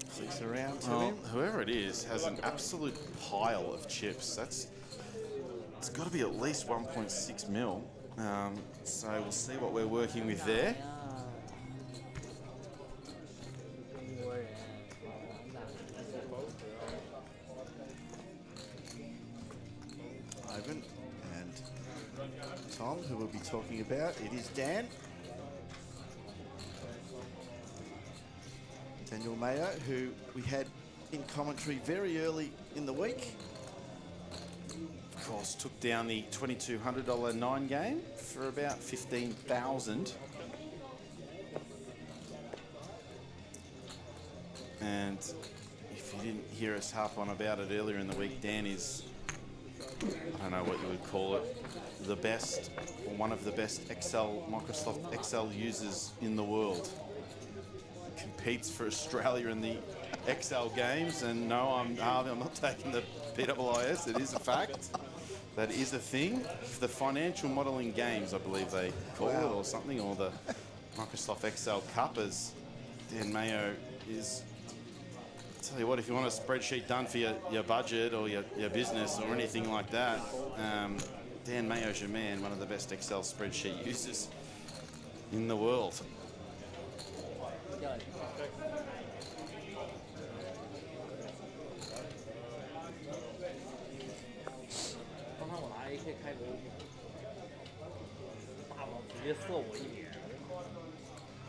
flicks around to him. Whoever it is has an absolute pile of chips. It's got to be at least 1.6 mil. So we'll see what we're working with there. Ivan and Tom, who we'll be talking about. It is Dan. Daniel Mayo, who we had in commentary very early in the week. Of course, took down the $2,200 9 game for about 15,000. And if you didn't hear us harp on about it earlier in the week, Dan is, I don't know what you would call it, the best, or one of the best Microsoft Excel users in the world. Competes for Australia in the Excel games, and no, I'm not taking the PWIS, it is a fact. that is a thing. The financial modelling games, I believe they call it, or something, or the Microsoft Excel Cup, as Dan Mayo is. Tell you what, if you want a spreadsheet done for your budget or your business or anything like that, Dan Mayo's your man, one of the best Excel spreadsheet users in the world. 刚才我拿 AK 开头，大佬直接射我一眼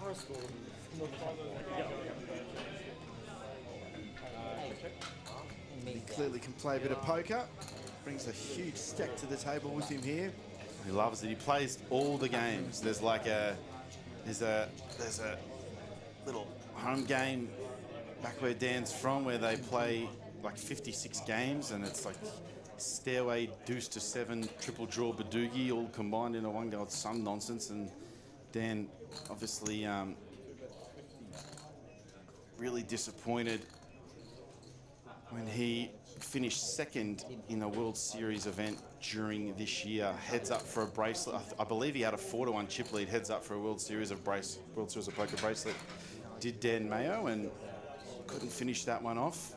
，20多分都不上。 Clearly can play a bit of poker. Brings a huge stack to the table with him here. He loves it. He plays all the games. There's like there's a little home game back where Dan's from, where they play like 56 games, and it's like Stairway, Deuce to 7, Triple Draw, Badoogie, all combined in a one go. It's some nonsense. And Dan obviously really disappointed when he finished second in a World Series event during this year. Heads up for a bracelet. I believe he had a 4-1 chip lead. Heads up for a World Series of Poker bracelet. Did Dan Mayo, and couldn't finish that one off.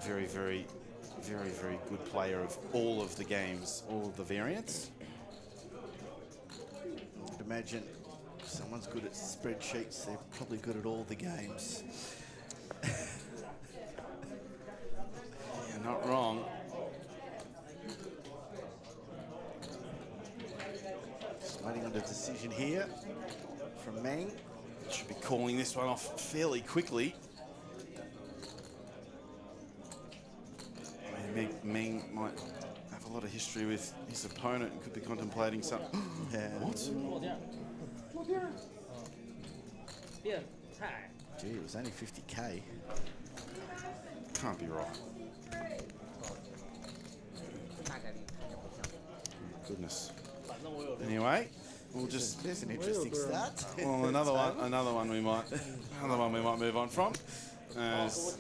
Very, very, very, very good player of all of the games, all of the variants. I'd imagine if someone's good at spreadsheets, they're probably good at all the games. Yeah, not wrong. Just waiting on a decision here from Meng. Should be calling this one off fairly quickly. Meng might have a lot of history with his opponent and could be contemplating something. Yeah. What? Gee, it was only 50k. Can't be right. Goodness. Anyway, we'll just. There's an interesting start. Well, another one we might move on from. As,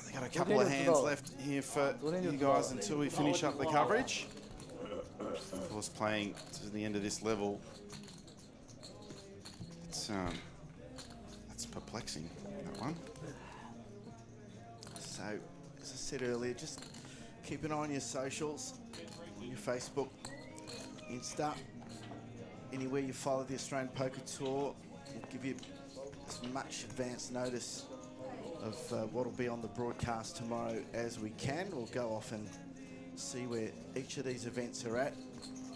they got a couple of hands left here for you guys until we finish up the coverage. Of course, playing to the end of this level, that's perplexing, that one. So, as I said earlier, just keep an eye on your socials, on your Facebook, Insta, anywhere you follow the Australian Poker Tour. We'll give you as much advance notice of what will be on the broadcast tomorrow as we can. We'll go off and see where each of these events are at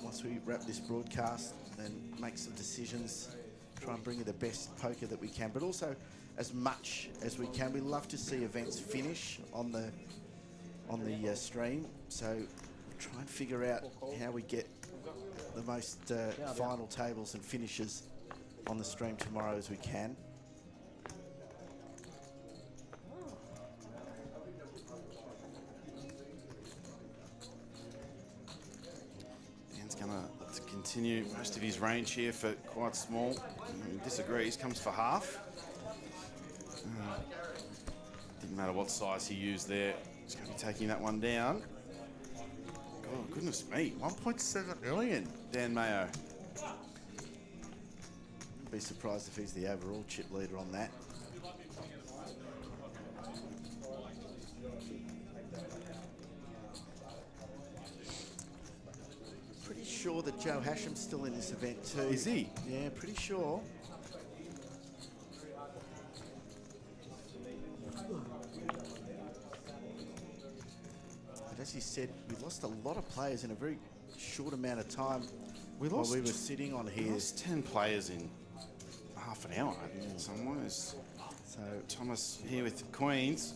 once we wrap this broadcast and make some decisions, try and bring you the best poker that we can, but also as much as we can. We love to see events finish on the stream, so try and figure out how we get the most final tables and finishes on the stream tomorrow as we can. Dan's gonna look to continue most of his range here for quite small. He disagrees, comes for half. Didn't matter what size he used there. He's going to be taking that one down. Oh, goodness me. 1.7 million, Dan Mayo. I'd be surprised if he's the overall chip leader on that. Pretty sure that Joe Hashem's still in this event too. Is he? Yeah, pretty sure. But as you said, we lost a lot of players in a very short amount of time. We were sitting on here. We lost 10 players in half an hour in some ways. So Thomas here with Queens.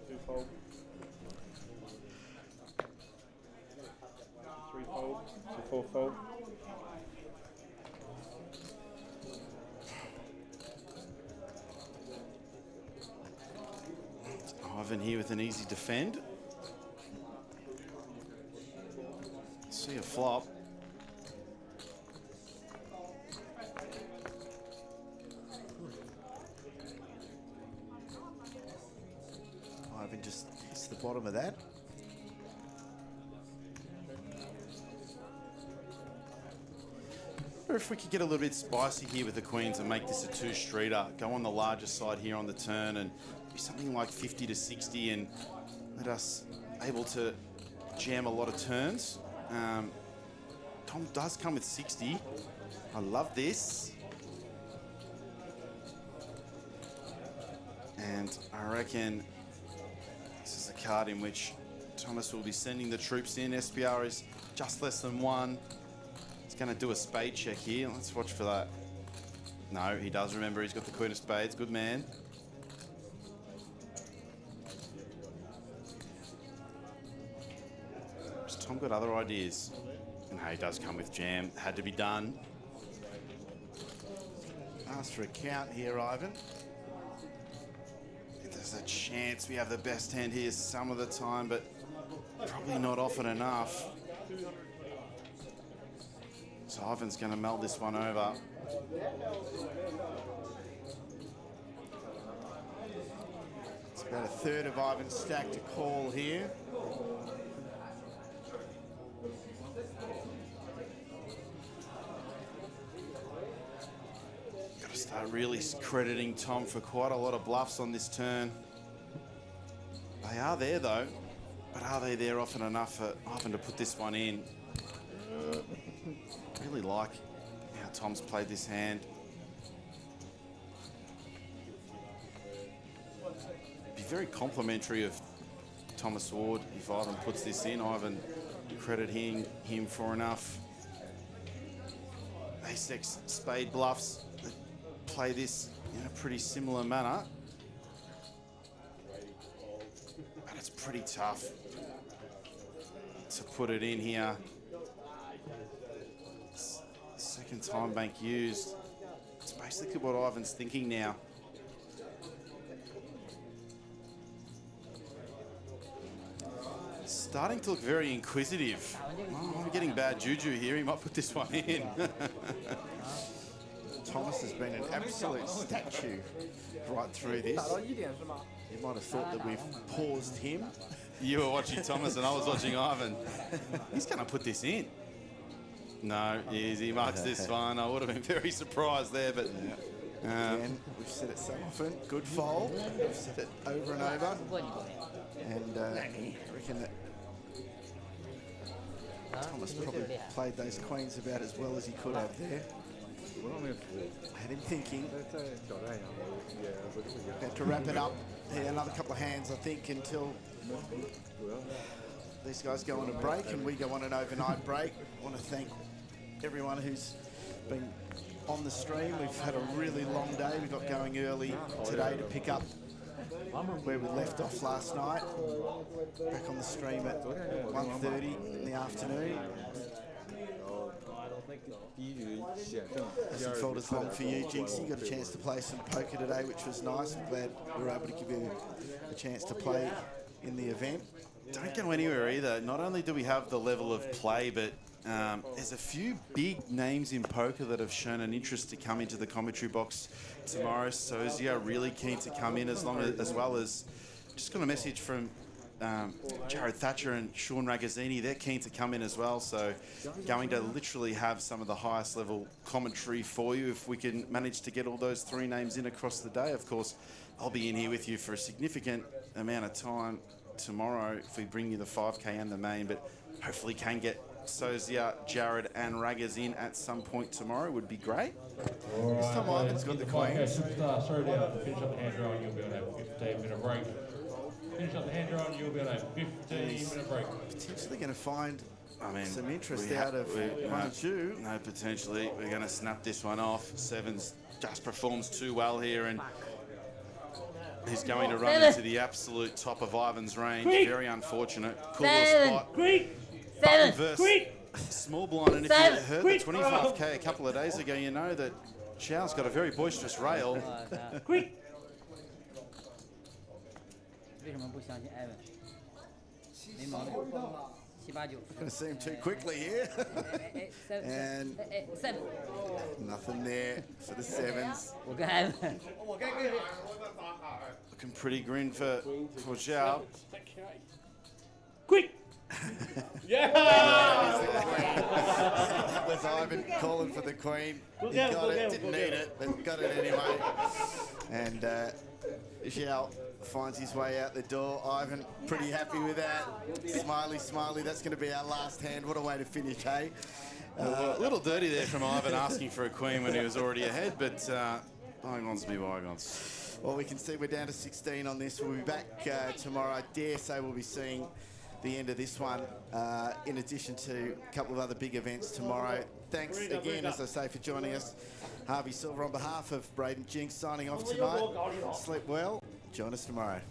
2 fold. 3 fold. 2 4 fold. Ivan here with an easy defend. See a flop. Ivan just hits the bottom of that. Or if we could get a little bit spicy here with the queens and make this a two-streeter, go on the larger side here on the turn and be something like 50 to 60 and let us able to jam a lot of turns. Tom does come with 60. I love this. And I reckon this is a card in which Thomas will be sending the troops in. SPR is just less than 1. He's going to do a spade check here. Let's watch for that. No, he does remember. He's got the queen of spades. Good man. Has Tom got other ideas? No, he does come with jam. Had to be done. Ask for a count here, Ivan. There's a chance we have the best hand here some of the time, but probably not often enough. So Ivan's going to melt this one over. It's about a third of Ivan's stack to call here. Got to start really crediting Tom for quite a lot of bluffs on this turn. They are there though, but are they there often enough for Ivan to put this one in? Really like how Tom's played this hand. Be very complimentary of Thomas Ward if Ivan puts this in. Ivan crediting him for enough. Ace-X spade bluffs that play this in a pretty similar manner. But it's pretty tough to put it in here. Second time bank used. It's basically what Ivan's thinking now. Starting to look very inquisitive. Oh, I'm getting bad juju here. He might put this one in. Thomas has been an absolute statue right through this. You might have thought that we've paused him. You were watching Thomas and I was watching Ivan. He's going to put this in. No, he marks this one. I would have been very surprised there, but Again, we've said it so often. Good fold. We've said it over and over. And I reckon that Thomas probably played those queens about as well as he could have there. Had him thinking. Had to wrap it up. Yeah, another couple of hands, I think, until these guys go on a break and we go on an overnight break. I want to thank everyone who's been on the stream. We've had a really long day. We got going early today to pick up where we left off last night. Back on the stream at 1:30 in the afternoon. Hasn't felt as long for you, Jinxie. Got a chance to play some poker today, which was nice. I'm glad we were able to give you a chance to play in the event. don't go anywhere either. Not only do we have the level of play, but there's a few big names in poker that have shown an interest to come into the commentary box tomorrow. So Zia really keen to come in, as well as just got a message from Jared Thatcher and Sean Ragazzini. They're keen to come in as well. So going to literally have some of the highest level commentary for you if we can manage to get all those three names in across the day. Of course, I'll be in here with you for a significant amount of time tomorrow if we bring you the 5K and the main, but hopefully can get Sozia, Jared and Raggers in at some point tomorrow would be great. This time Ivan's got the queens. Showdown. Finish up the hand drawing, you'll be able to have a 15-minute break. Finish up the hand drawing, you'll be able to have a 15-minute break. Potentially going to find some interest out of one or two. No, potentially. We're going to snap this one off. Sevens just performs too well here, and he's going to run into the absolute top of Ivan's range. Very unfortunate. Cool little spot. Button versus small blind, and if you heard the 25K a couple of days ago, you know that Chow's got a very boisterous rail. Going to see him too quickly here. And nothing there for the sevens. Look Looking pretty green for Zhao. Quick! Yeah! That was Ivan calling for the queen. He got it, didn't need it, but got it anyway. And Zhao finds his way out the door. Ivan, pretty happy with that. Smiley, smiley, that's going to be our last hand. What a way to finish, hey? A little dirty there from Ivan asking for a queen when he was already ahead, but bygones be bygones. Well, we can see we're down to 16 on this. We'll be back tomorrow. I dare say we'll be seeing the end of this one, in addition to a couple of other big events tomorrow. Thanks again, as I say, for joining us. Harvey Silver on behalf of Braden Jinks signing off tonight. Sleep well. Join us tomorrow.